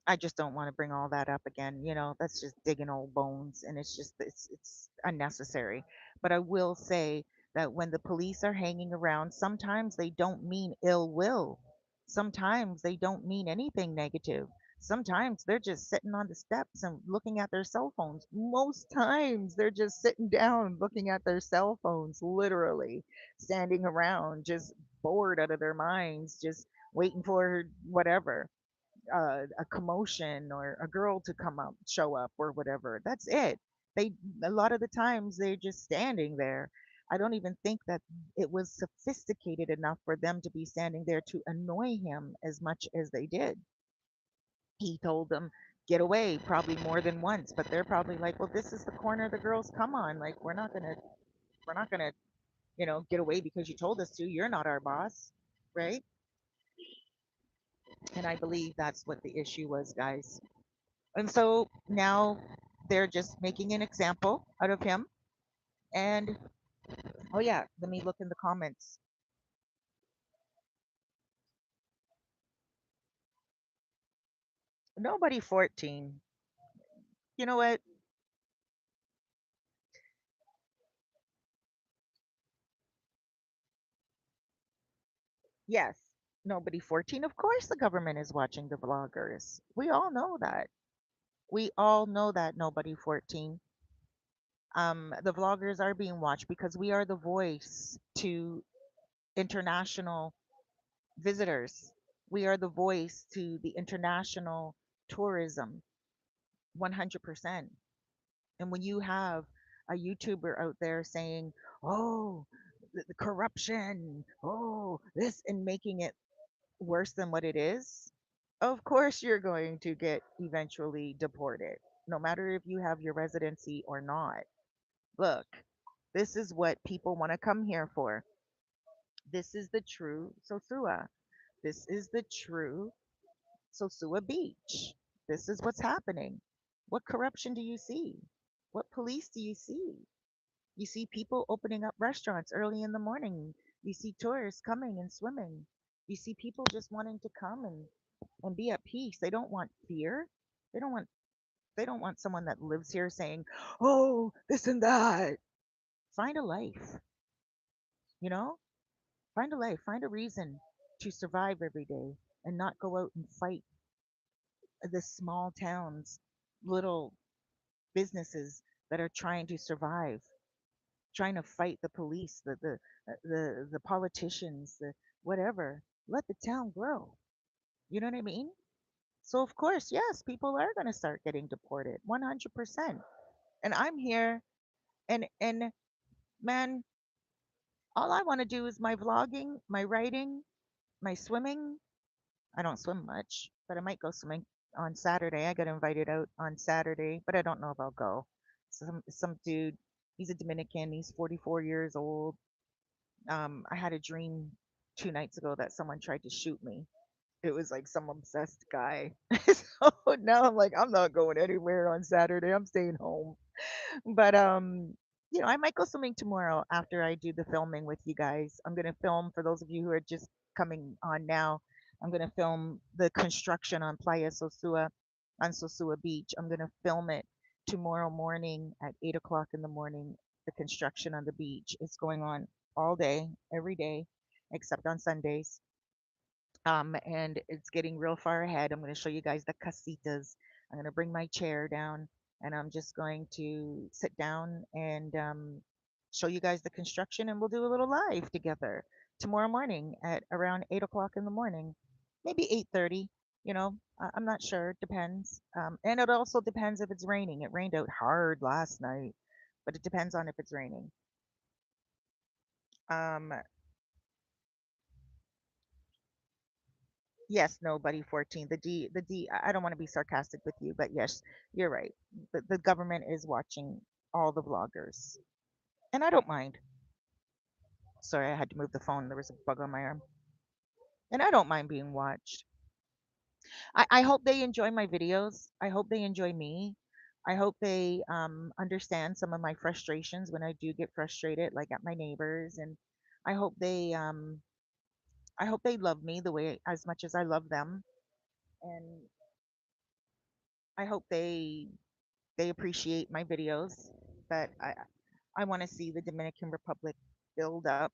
I just don't want to bring all that up again. That's just digging old bones, and it's unnecessary. But I will say that when the police are hanging around, sometimes they don't mean ill will. Sometimes they don't mean anything negative. Sometimes they're just sitting on the steps and looking at their cell phones. Most times they're just sitting down looking at their cell phones, literally standing around, just bored out of their minds, just waiting for whatever, a commotion or a girl to come up, show up, or whatever. That's it. They A lot of the times they're just standing there. I don't even think that it was sophisticated enough for them to be standing there to annoy him as much as they did. He told them, get away, probably more than once, but they're probably like, well, this is the corner the girls come on. Like, we're not gonna, get away because you told us to. You're not our boss, right? And I believe that's what the issue was, guys. And so now they're just making an example out of him. And oh yeah, let me look in the comments. Nobody 14. You know what? Yes, nobody 14. Of course the government is watching the vloggers. We all know that. We all know that nobody 14. The vloggers are being watched because we are the voice to international visitors. We are the voice to the international tourism, 100%. And when you have a YouTuber out there saying, oh, the corruption, oh, this, and making it worse than what it is, of course you're going to get eventually deported, no matter if you have your residency or not. Look, this is what people want to come here for. This is the true Sosua. This is the true Sosua Beach. This is what's happening. What corruption do you see? What police do you see? You see people opening up restaurants early in the morning. You see tourists coming and swimming. You see people just wanting to come and be at peace. They don't want fear. They don't want they don't want someone that lives here saying, "Oh, this and that." Find a life, you know? Find a life, find a reason to survive every day and not go out and fight the small towns, little businesses that are trying to survive, trying to fight the police, the politicians, the whatever. Let the town grow. You know what I mean? So of course, yes, people are going to start getting deported, 100%. And I'm here, and man, all I want to do is my vlogging, my writing, my swimming. I don't swim much, but I might go swimming on Saturday. I got invited out on Saturday, but I don't know if I'll go. Some dude, he's a Dominican. He's 44 years old. I had a dream 2 nights ago that someone tried to shoot me. It was like some obsessed guy. So now I'm like, I'm not going anywhere on Saturday. I'm staying home. But I might go swimming tomorrow after I do the filming with you guys. I'm gonna film for those of you who are just coming on now. I'm gonna film the construction on Playa Sosua, on Sosua Beach. I'm gonna film it tomorrow morning at 8 o'clock in the morning. The construction on the beach is going on all day, every day, except on Sundays. And it's getting real far ahead. I'm going to show you guys the casitas. I'm going to bring my chair down and I'm just going to sit down and show you guys the construction, and we'll do a little live together tomorrow morning at around 8 o'clock in the morning, maybe 8:30. I'm not sure. It depends. And it also depends if it's raining. It rained out hard last night, but it depends on if it's raining. Um, Yes, nobody 14. The D, I don't want to be sarcastic with you, but yes, you're right. The government is watching all the vloggers. And I don't mind. Sorry, I had to move the phone. There was a bug on my arm. And I don't mind being watched. I hope they enjoy my videos. I hope they enjoy me. I hope they understand some of my frustrations when I do get frustrated, like at my neighbors. And I hope they um, I hope they love me the way as much as I love them. And I hope they appreciate my videos, but I want to see the Dominican Republic build up.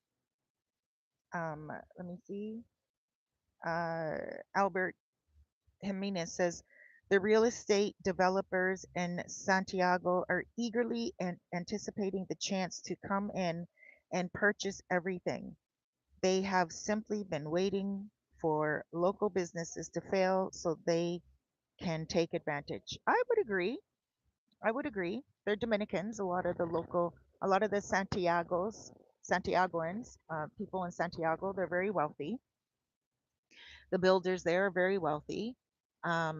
Let me see. Uh, Albert Jimenez says The real estate developers in Santiago are eagerly anticipating the chance to come in and purchase everything. They have simply been waiting for local businesses to fail so they can take advantage. I would agree. I would agree. They're Dominicans. A lot of the Santiagoans, people in Santiago, they're very wealthy. The builders there are very wealthy. A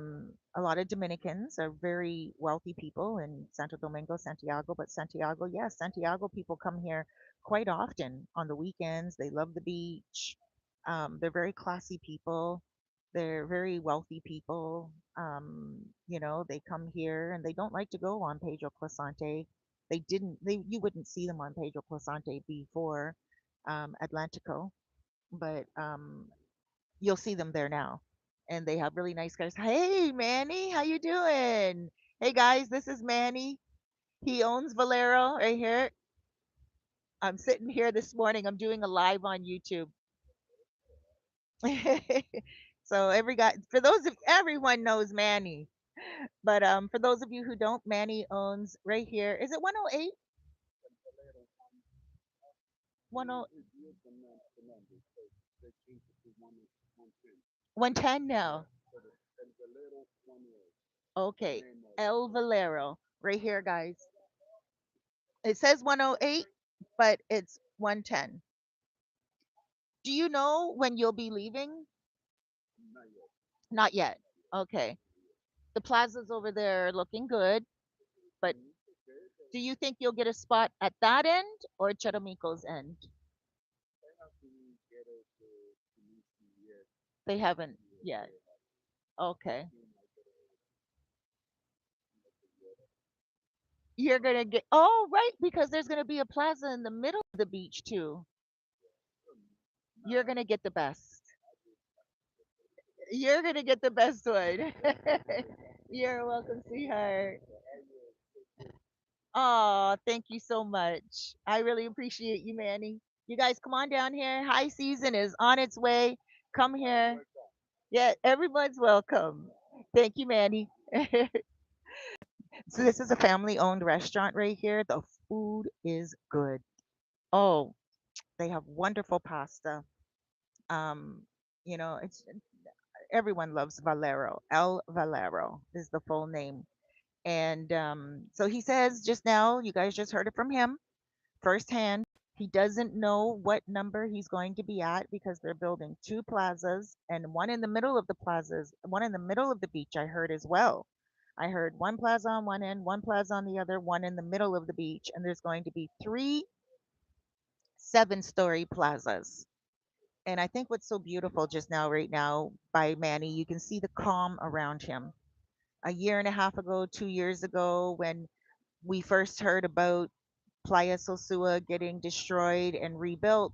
lot of Dominicans are very wealthy people in Santo Domingo, Santiago, but Santiago, yes, Santiago people come here quite often on the weekends. They love the beach. They're very classy people. They're very wealthy people. They come here and they don't like to go on Pedro Clasante. You wouldn't see them on Pedro Clasante before Atlantico, but you'll see them there now. And they have really nice cars. Hey, Manny, how you doing? Hey guys, this is Manny. He owns Valero right here. I'm sitting here this morning. I'm doing a live on YouTube. So every guy, for those of everyone knows Manny, but for those of you who don't, Manny owns right here. Is it 108? 110 now. Okay, El Valero right here, guys. It says 108, but it's 110. Do you know when you'll be leaving? Not yet. Okay. The plaza's over there looking good, but do you think you'll get a spot at that end or Charamicos end? They haven't yet. Okay. You're gonna get right, because there's gonna be a plaza in the middle of the beach too. You're gonna get the best. You're gonna get the best one. You're welcome, sweetheart. Oh, thank you so much. I really appreciate you, Manny. You guys come on down here. High season is on its way. Come here. Yeah, everyone's welcome. Thank you, Manny. So this is a family-owned restaurant right here. The food is good. Oh, they have wonderful pasta. Um, it's everyone loves Valero. El Valero is the full name. And so he says just now, you guys just heard it from him firsthand. He doesn't know what number he's going to be at because they're building two plazas and one in the middle of the plazas, one in the middle of the beach, I heard as well. I heard one plaza on one end, one plaza on the other, one in the middle of the beach, and there's going to be three 7-story plazas. And I think what's so beautiful just now, right now, by Manny, you can see the calm around him. A year and a half ago, 2 years ago, when we first heard about Playa Sosua getting destroyed and rebuilt,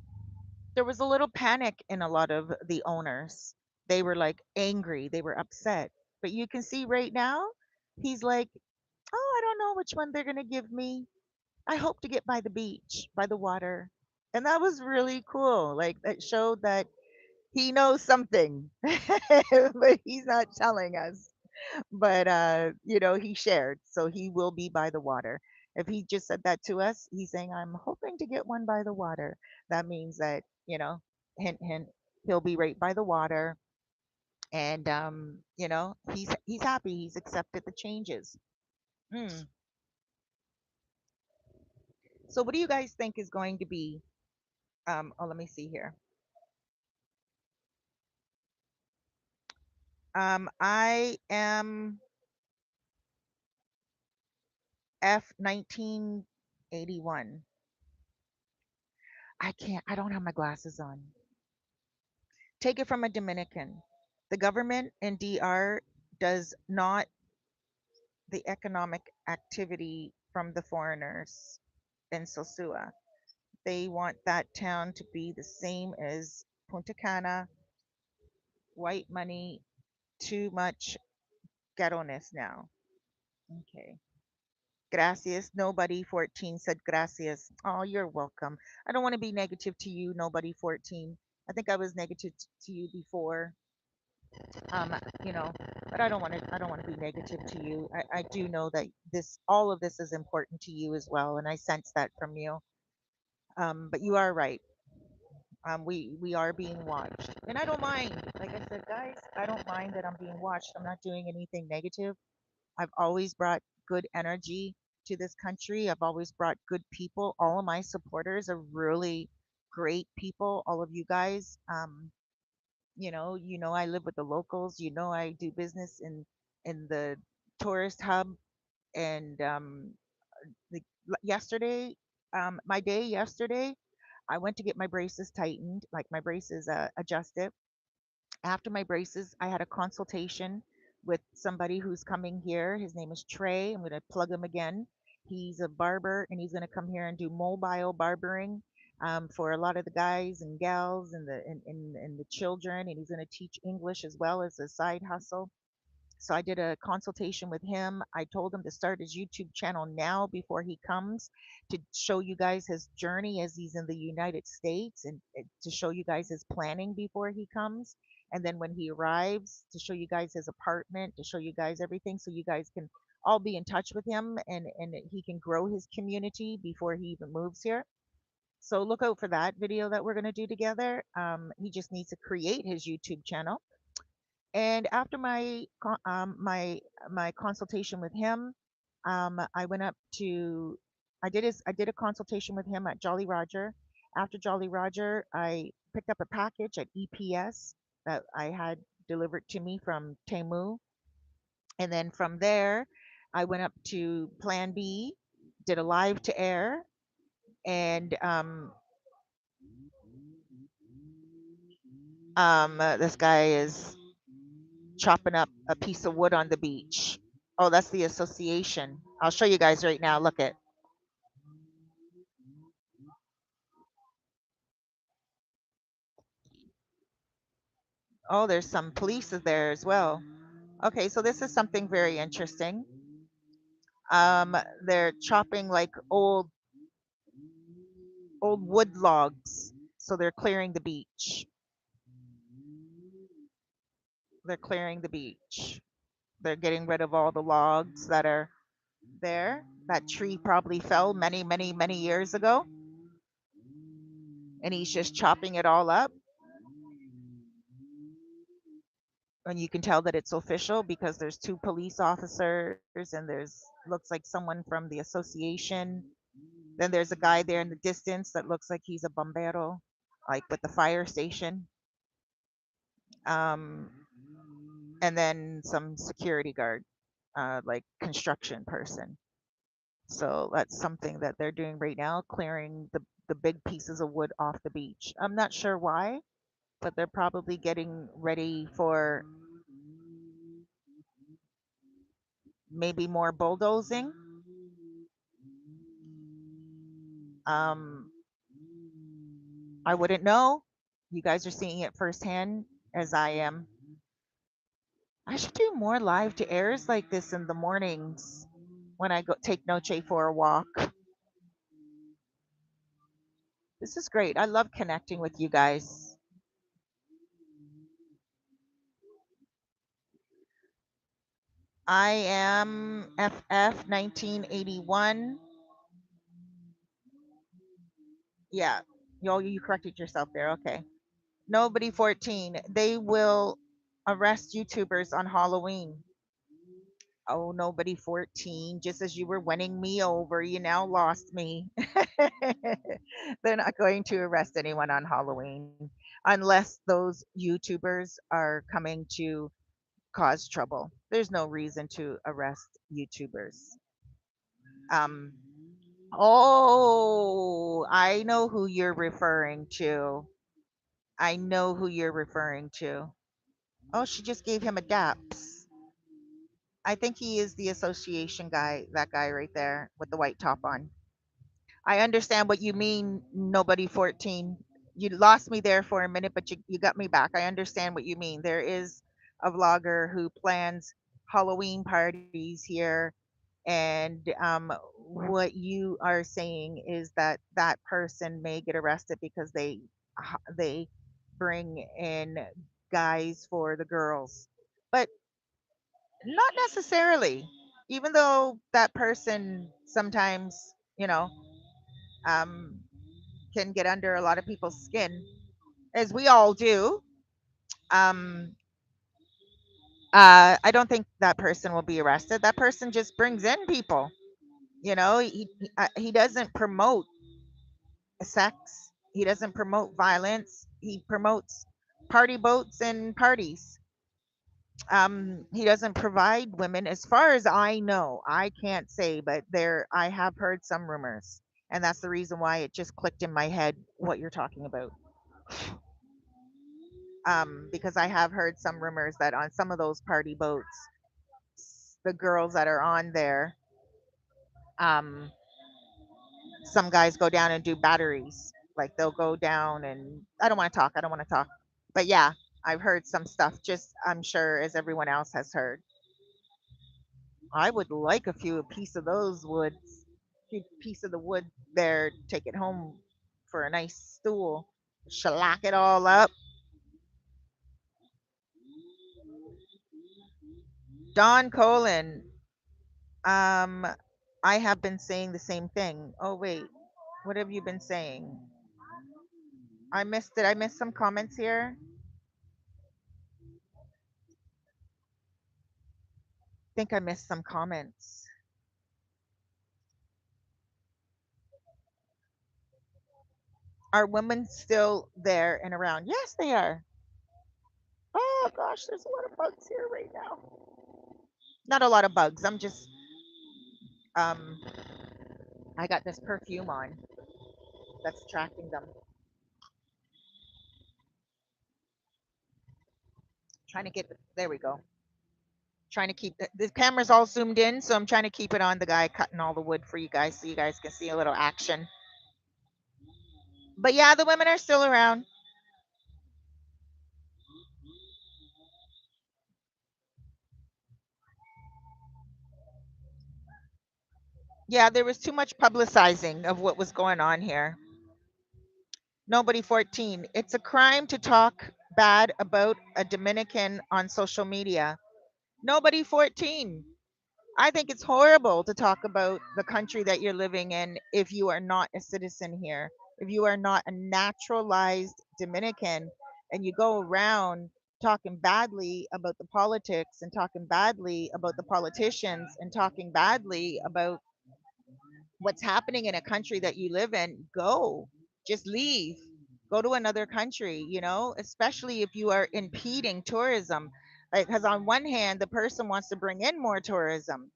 there was a little panic in a lot of the owners. They were like angry, they were upset. But you can see right now, he's like, oh, I don't know which one they're going to give me. I hope to get by the beach, by the water. And that was really cool. Like, that showed that he knows something, but he's not telling us. But he shared, so he will be by the water. If he just said that to us, he's saying, I'm hoping to get one by the water. That means that, hint hint, he'll be right by the water. And he's happy, he's accepted the changes. Hmm. So what do you guys think is going to be let me see here. I am F 1981. I don't have my glasses on. Take it from a Dominican. The government in DR does not the economic activity from the foreigners in Sosua. They want that town to be the same as Punta Cana, white money, too much ghetto-ness now. Okay. Gracias. Nobody 14 said gracias. Oh, you're welcome. I don't want to be negative to you, nobody 14. I think I was negative to you before. Um, you know, but I don't want to be negative to you. I do know that all of this is important to you as well, and I sense that from you. But you are right. We are being watched, and I don't mind. Like I said, guys, I don't mind that I'm being watched. I'm not doing anything negative. I've always brought good energy to this country. I've always brought good people. All of my supporters are really great people. All of you guys. I live with the locals. I do business in the tourist hub. And the, yesterday, my day yesterday, I went to get my braces tightened, like my braces adjusted. After my braces, I had a consultation with somebody who's coming here. His name is Trey. I'm going to plug him again. He's a barber, and he's going to come here and do mobile barbering for a lot of the guys and gals and the children. And he's going to teach English as well as a side hustle. So I did a consultation with him. I told him to start his YouTube channel now before he comes, to show you guys his journey as he's in the United States, and to show you guys his planning before he comes. And then when he arrives, to show you guys his apartment, to show you guys everything, so you guys can all be in touch with him, and he can grow his community before he even moves here. So look out for that video that we're going to do together. He just needs to create his YouTube channel. And after my consultation with him, I went up to I did a consultation with him at Jolly Roger. After Jolly Roger, I picked up a package at EPS that I had delivered to me from Temu, and then from there, I went up to Plan B, did a live to air, and this guy is chopping up a piece of wood on the beach. Oh, that's the association. I'll show you guys right now. Look at. Oh, there's some police there as well. Okay, so this is something very interesting. They're chopping like old wood logs. So they're clearing the beach. They're clearing the beach. They're getting rid of all the logs that are there. That tree probably fell many, many, many years ago, and he's just chopping it all up. And you can tell that it's official because there's two police officers, and there's looks like someone from the association. Then there's a guy there in the distance that looks like he's a bombero, like with the fire station. Um, and then some security guard, like construction person. So that's something that they're doing right now, clearing the big pieces of wood off the beach. I'm not sure why, but they're probably getting ready for maybe more bulldozing. Um, I wouldn't know. You guys are seeing it firsthand as I am. I should do more live to airs like this in the mornings when I go take Noche for a walk. This is great. I love connecting with you guys. I am FF 1981. Yeah, you corrected yourself there. Okay. Nobody 14. They will arrest YouTubers on Halloween. Oh, nobody 14. Just as you were winning me over, you now lost me. They're not going to arrest anyone on Halloween unless those YouTubers are coming to cause trouble. There's no reason to arrest YouTubers. Um, oh, I know who you're referring to. I know who you're referring to. Oh, she just gave him a daps. I think he is the association guy, that guy right there with the white top on. I understand what you mean, nobody 14. You lost me there for a minute, but you got me back. I understand what you mean. There is a vlogger who plans Halloween parties here, and what you are saying is that person may get arrested because they bring in guys for the girls. But not necessarily. Even though that person sometimes, um, can get under a lot of people's skin, as we all do. Um, I don't think that person will be arrested. That person just brings in people. He doesn't promote sex. He doesn't promote violence. He promotes party boats and parties. He doesn't provide women, as far as I know. I can't say, but I have heard some rumors, and that's the reason why it just clicked in my head what you're talking about. Because I have heard some rumors that on some of those party boats, the girls that are on there, um, some guys go down and do batteries. Like they'll go down and I don't want to talk. I don't want to talk. But yeah, I've heard some stuff. Just I'm sure as everyone else has heard. I would like a piece of those woods, few piece of the wood there. Take it home for a nice stool. Shellac it all up. Don Colin. Um, I have been saying the same thing. Oh wait, what have you been saying? I missed it. I missed some comments here. Think I missed some comments. Are women still there and around? Yes, they are. Oh gosh, there's a lot of bugs here right now. Not a lot of bugs. Um I got this perfume on that's attracting them. Trying to get there we go. Trying to keep the camera's all zoomed in, so I'm trying to keep it on the guy cutting all the wood for you guys so you guys can see a little action. But yeah, the women are still around. Yeah, there was too much publicizing of what was going on here. Nobody 14. It's a crime to talk bad about a Dominican on social media. Nobody 14. I think it's horrible to talk about the country that you're living in if you are not a citizen here. If you are not a naturalized Dominican and you go around talking badly about the politics and talking badly about the politicians and talking badly about what's happening in a country that you live in, go. Just leave. Go to another country, especially if you are impeding tourism. Because on one hand, the person wants to bring in more tourism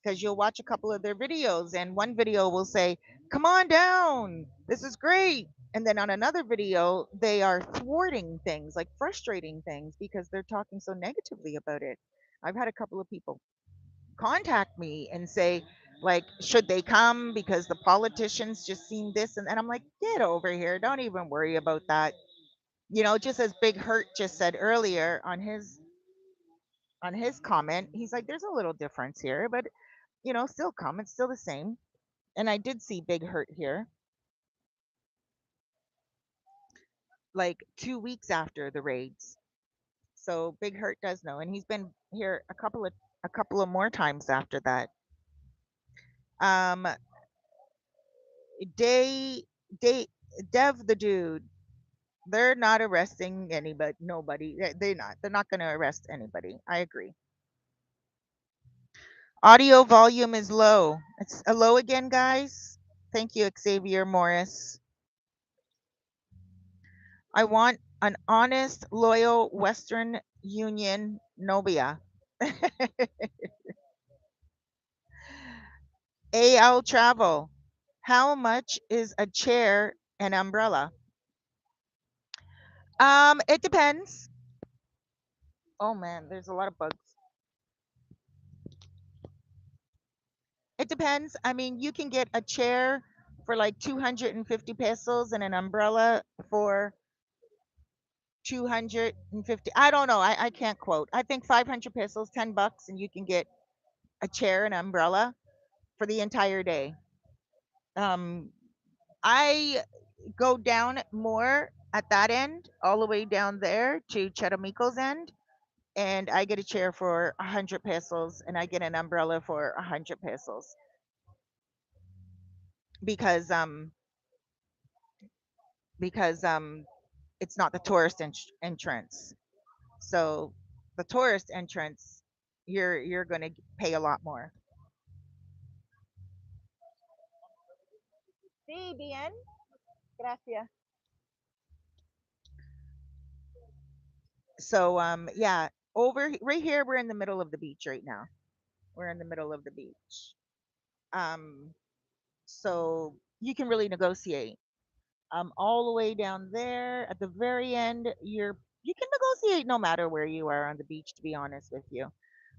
because you'll watch a couple of their videos and one video will say, "Come on down. This is great." And then on another video, they are thwarting things, like frustrating things because they're talking so negatively about it. I've had a couple of people contact me and say, like, should they come because the politicians just seem this, and I'm like, get over here, don't even worry about that. Just as Big Hurt just said earlier on his comment, he's like, there's a little difference here, but still come, it's still the same. And I did see Big Hurt here like 2 weeks after the raids, so Big Hurt does know, and he's been here a couple of more times after that. um Day Day Dev the dude, they're not arresting anybody, nobody. They're not going to arrest anybody. I agree. Audio volume is low. It's low again, guys. Thank you, Xavier Morris. I want an honest, loyal Western Union Nobia. AL Travel. How much is a chair and umbrella? It depends. Oh man, there's a lot of bugs. It depends. I mean, you can get a chair for like 250 pesos and an umbrella for 250. I don't know. I can't quote. I think 500 pesos, $10, and you can get a chair and umbrella for the entire day. Um, I go down more at that end, all the way down there to Charamicos end, and I get a chair for 100 pesos, and I get an umbrella for 100 pesos because because it's not the tourist entrance. So the tourist entrance, you're going to pay a lot more. Sí, bien. Gracias. So yeah, right here we're in the middle of the beach right now. We're in the middle of the beach. Um so you can really negotiate. All the way down there at the very end, you can negotiate no matter where you are on the beach, to be honest with you.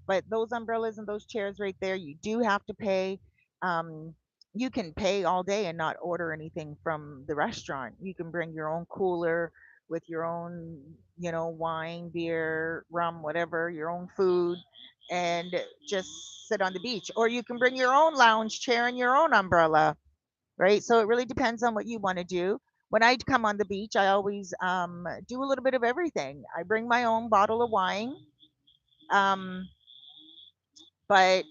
But those umbrellas and those chairs right there, you do have to pay. Um, you can pay all day and not order anything from the restaurant. You can bring your own cooler with your own, wine, beer, rum, whatever, your own food, and just sit on the beach. Or you can bring your own lounge chair and your own umbrella, right? So it really depends on what you want to do. When I come on the beach, I always do a little bit of everything. I bring my own bottle of wine. Um, but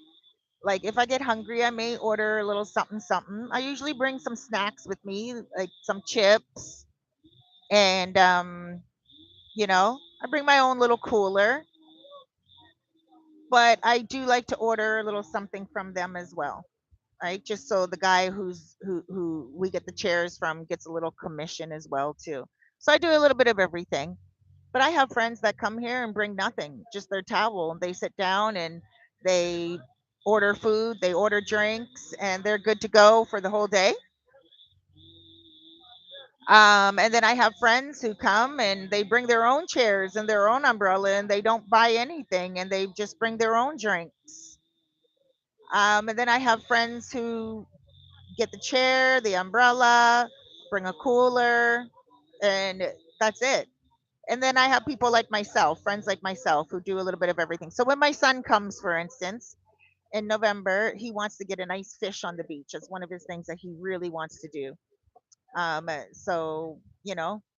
like if I get hungry, I may order a little something something. I usually bring some snacks with me, like some chips, and I bring my own little cooler. But I do like to order a little something from them as well, right? Just so the guy who we get the chairs from gets a little commission as well too. So I do a little bit of everything. But I have friends that come here and bring nothing, just their towel, and they sit down and they order food, they order drinks, and they're good to go for the whole day. And then I have friends who come and they bring their own chairs and their own umbrella, and they don't buy anything, and they just bring their own drinks. And then I have friends who get the chair, the umbrella, bring a cooler, and that's it. And then I have people like myself, friends like myself, who do a little bit of everything. So when my son comes, for instance, in November, he wants to get a nice fish on the beach. It's one of his things that he really wants to do. So,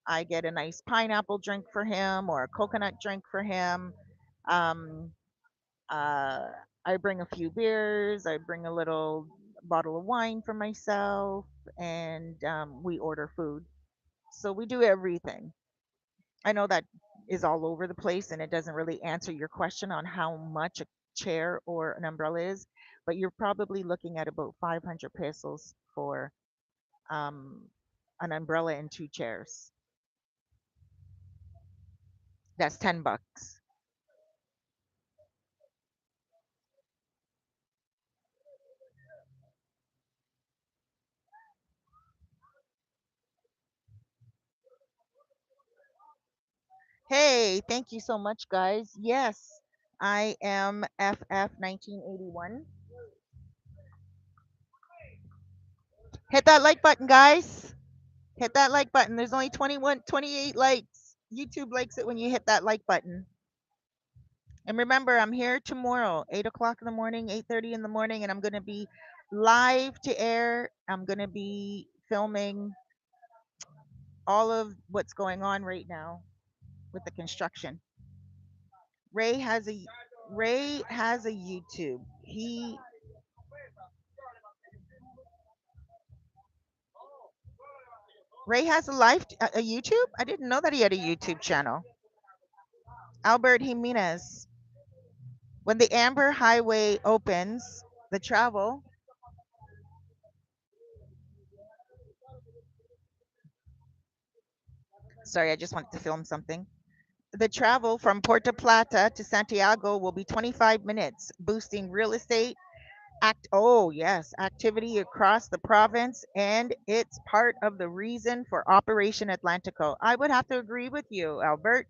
I get a nice pineapple drink for him or a coconut drink for him. Um, uh, I bring a few beers. I bring a little bottle of wine for myself, and we order food. So we do everything. I know that is all over the place and it doesn't really answer your question on how much a chair or an umbrella is, but you're probably looking at about 500 pesos for um, an umbrella and two chairs. That's $10. Hey, thank you so much, guys. Yes, I am FF 1981. Hit that like button, guys. Hit that like button. There's only 21, 28 likes. YouTube likes it when you hit that like button. And remember, I'm here tomorrow, 8 o'clock in the morning, 8:30 in the morning, and I'm gonna be live to air. I'm gonna be filming all of what's going on right now with the construction. Ray has a Ray has a YouTube. Ray has a YouTube. I didn't know that he had a YouTube channel. Albert Jimenez. When the Amber Highway opens, the travel. Sorry, I just wanted to film something. The travel from Puerto Plata to Santiago will be 25 minutes, boosting real estate activity across the province, and it's part of the reason for Operation Atlantico. I would have to agree with you, Albert.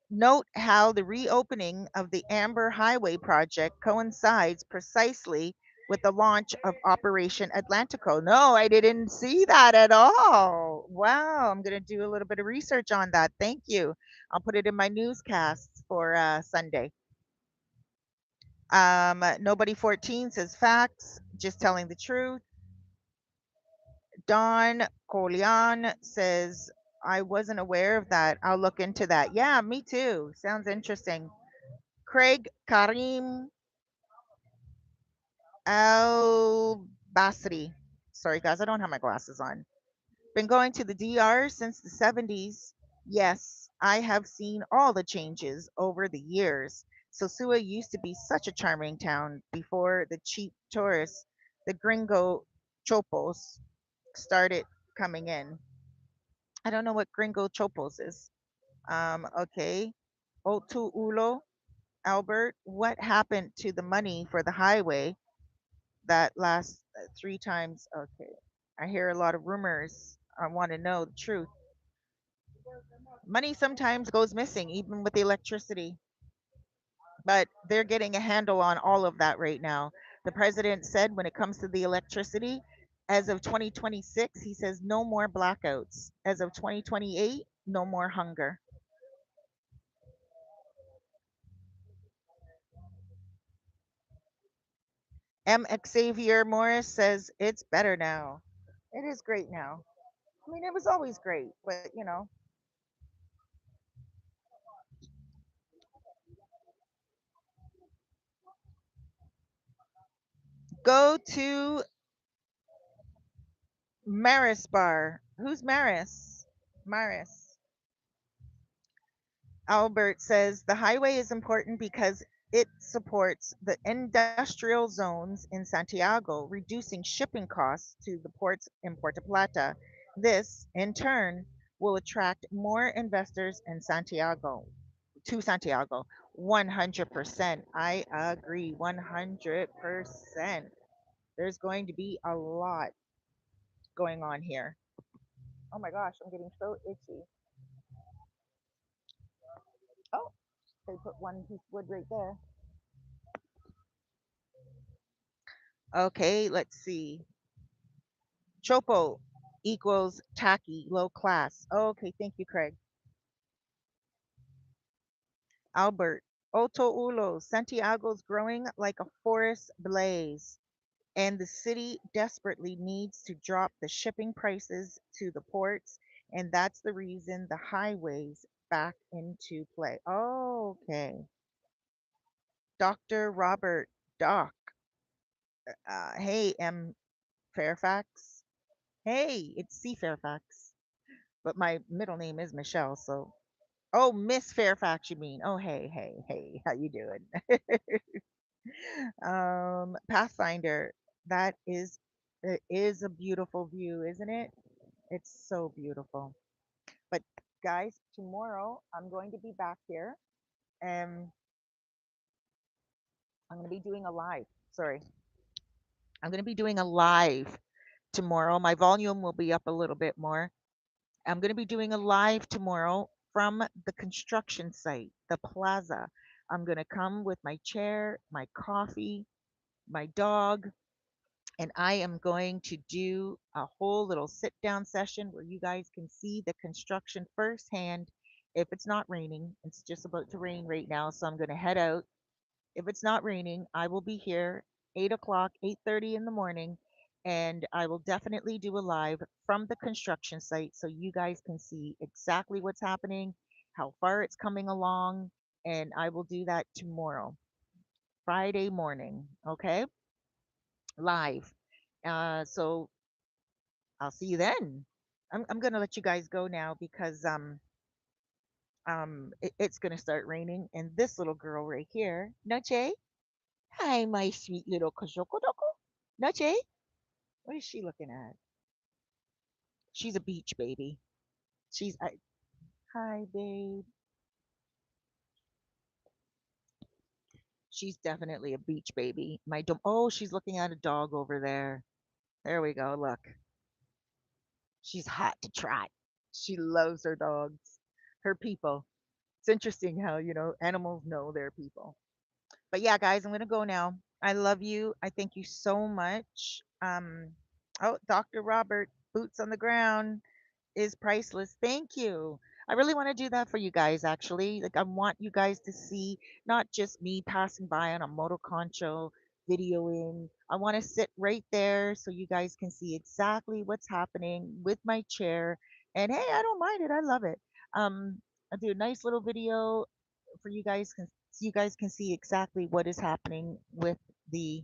Note how the reopening of the Amber Highway project coincides precisely with the launch of Operation Atlantico. No, I didn't see that at all. Wow, I'm going to do a little bit of research on that. Thank you. I'll put it in my newscasts for Sunday. Nobody 14 says facts, just telling the truth. Don Colian says I wasn't aware of that. I'll look into that. Yeah, me too. Sounds interesting. Craig Karim Al Basri. Sorry, guys, I don't have my glasses on. Been going to the DR since the 70s. Yes, I have seen all the changes over the years. Sosua used to be such a charming town before the cheap tourists, the gringo chopos, started coming in. I don't know what gringo chopos is. Okay. Otu Ulo, Albert, what happened to the money for the highway that last 3 times? Okay. I hear a lot of rumors. I want to know the truth. Money sometimes goes missing, even with the electricity, but they're getting a handle on all of that right now. The president said when it comes to the electricity, as of 2026, he says no more blackouts. As of 2028, no more hunger. M. Xavier Morris says it's better now. It is great now. I mean, it was always great, but go to Maris Bar. Who's Maris? Maris. Albert says the highway is important because it supports the industrial zones in Santiago, reducing shipping costs to the ports in Puerto Plata. This, in turn, will attract more investors in Santiago to Santiago. 100%. I agree. 100%. There's going to be a lot going on here. Oh my gosh, I'm getting so itchy. Oh, they put one piece of wood right there. Okay, let's see. Chopo equals tacky, low class. Okay, thank you, Craig. Albert. Oto Ulo. Santiago's growing like a forest blaze, and the city desperately needs to drop the shipping prices to the ports, and that's the reason the highways back into play. Okay. Dr. Robert Doc. Hey, M. Fairfax. Hey, it's C. Fairfax. But my middle name is Michelle, so oh, Miss Fairfax, you mean? Oh, hey, hey, hey, how you doing? Pathfinder, that is it is a beautiful view, isn't it? It's so beautiful. But guys, tomorrow I'm going to be back here and I'm going to be doing a live. Sorry, I'm going to be doing a live tomorrow. My volume will be up a little bit more. I'm going to be doing a live tomorrow from the construction site, the plaza. I'm going to come with my chair, my coffee, my dog, and I am going to do a whole little sit down session where you guys can see the construction firsthand. If it's not raining, it's just about to rain right now, so I'm going to head out. If it's not raining, I will be here 8 o'clock, 8:30 in the morning, and I will definitely do a live from the construction site so you guys can see exactly what's happening, how far it's coming along, and I will do that tomorrow, Friday morning, okay? Live. So I'll see you then. I'm gonna let you guys go now because it's gonna start raining, and this little girl right here, Noche. Hi, my sweet little Kojokodoko. Noche, what is she looking at? She's a beach baby. Hi, babe. She's definitely a beach baby. Oh, she's looking at a dog over there. There we go. Look, she's hot to trot. She loves her dogs, her people. It's interesting how, animals know their people. But yeah, guys, I'm gonna go now. I love you. I thank you so much. Oh, Dr. Robert, boots on the ground is priceless. Thank you. I really want to do that for you guys, actually. Like, I want you guys to see not just me passing by on a moto concho videoing. I want to sit right there so you guys can see exactly what's happening with my chair And hey, I don't mind it. I love it. I do a nice little video for you guys can so you guys can see exactly what is happening with the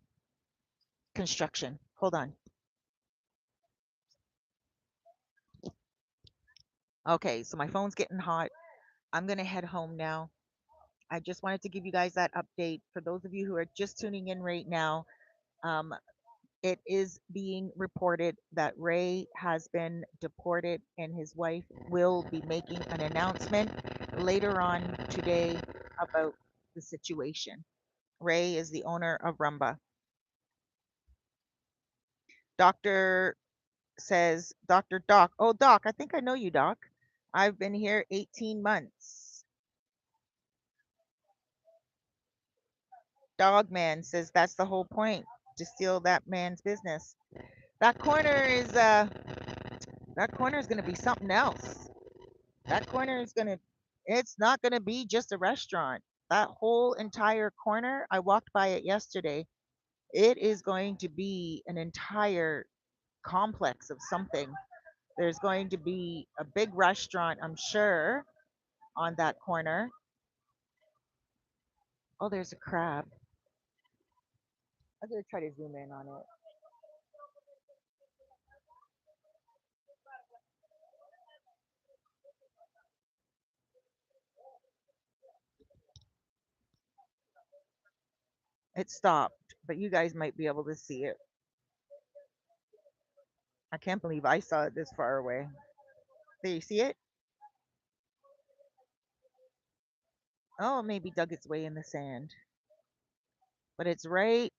construction. Hold on. Okay, so my phone's getting hot. I'm gonna head home now. I just wanted to give you guys that update. For those of you who are just tuning in right now, um, it is being reported that Ray has been deported and his wife will be making an announcement later on today about the situation. Ray is the owner of Rumba. Doctor says, Dr. Doc. Oh, Doc, I think I know you, Doc. I've been here 18 months. Dogman says that's the whole point, to steal that man's business. That corner is going to be something else. That corner is going to it's not going to be just a restaurant. That whole entire corner, I walked by it yesterday. It is going to be an entire complex of something. There's going to be a big restaurant, I'm sure, on that corner. Oh, there's a crab. I'm going to try to zoom in on it. It stopped, but you guys might be able to see it. I can't believe I saw it this far away. Do you see it? Oh, it maybe dug its way in the sand. But it's right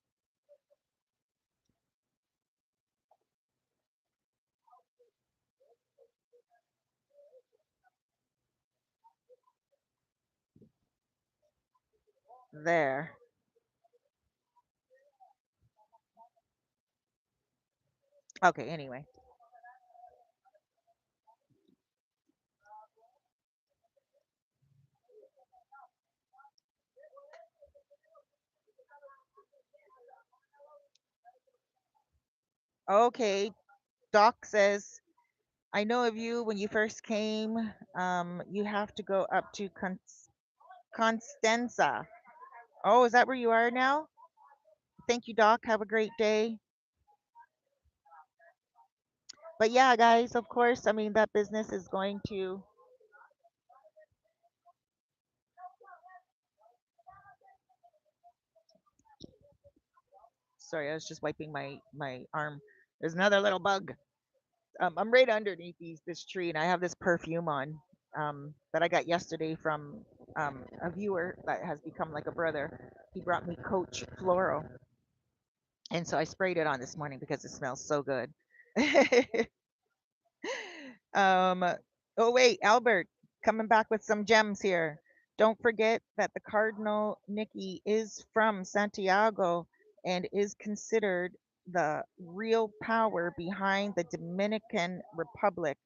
there. Okay, anyway. Okay, Doc says, I know of you when you first came. You have to go up to Constanza. Oh, is that where you are now? Thank you, Doc. Have a great day. But yeah, guys, of course, I mean, that business is going to. Sorry, I was just wiping my arm. There's another little bug. I'm right underneath this tree, and I have this perfume on that I got yesterday from a viewer that has become like a brother. He brought me Coach Floral, and so I sprayed it on this morning because it smells so good. um, oh wait, Albert, coming back with some gems here. Don't forget that the Cardinal Nikki is from Santiago and is considered the real power behind the Dominican Republic.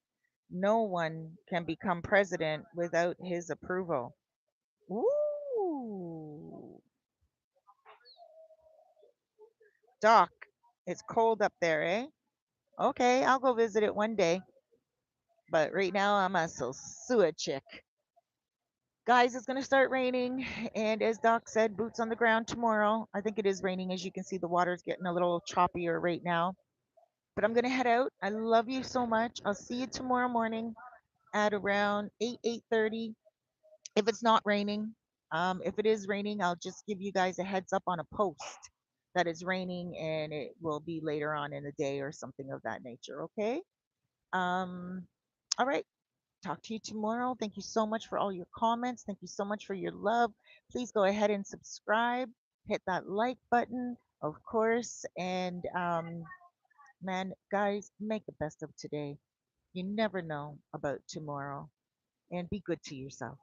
No one can become president without his approval. Ooh. Doc, it's cold up there, eh? Okay, I'll go visit it one day. But right now I'm a Sosua chick. Guys, it's going to start raining. And as Doc said, boots on the ground tomorrow. I think it is raining. As you can see, the water's getting a little choppier right now. But I'm going to head out. I love you so much. I'll see you tomorrow morning at around 8:30. If it's not raining. If it is raining, I'll just give you guys a heads up on a post that it's raining and it will be later on in the day or something of that nature. Okay. Um, all right. Talk to you tomorrow. Thank you so much for all your comments. Thank you so much for your love. Please go ahead and subscribe. Hit that like button, of course. And man, guys, make the best of today. You never know about tomorrow. And be good to yourself.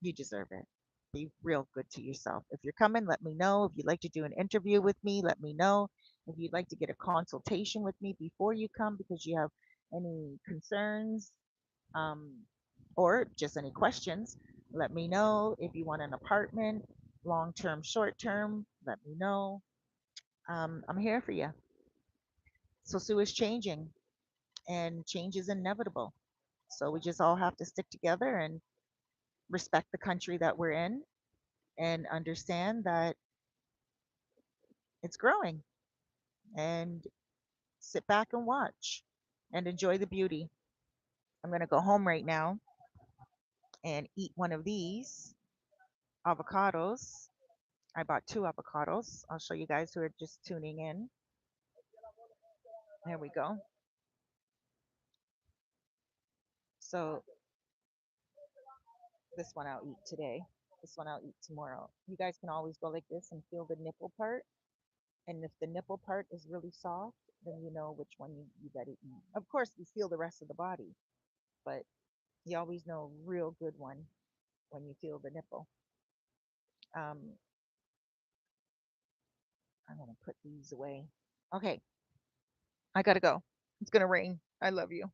You deserve it. Be real good to yourself. If you're coming, let me know. If you'd like to do an interview with me, let me know. If you'd like to get a consultation with me before you come because you have any concerns um, or just any questions, let me know. If you want an apartment, long term, short term, let me know. I'm here for you. So Sue is changing, and change is inevitable. So we just all have to stick together and respect the country that we're in and understand that it's growing, and sit back and watch and enjoy the beauty. I'm going to go home right now and eat one of these avocados. I bought two avocados. I'll show you guys who are just tuning in. There we go. So this one I'll eat today. This one I'll eat tomorrow. You guys can always go like this and feel the nipple part. And if the nipple part is really soft, then you know which one you better eat. Of course, you feel the rest of the body, but you always know a real good one when you feel the nipple. Um, I'm going to put these away. Okay, I got to go. It's going to rain. I love you.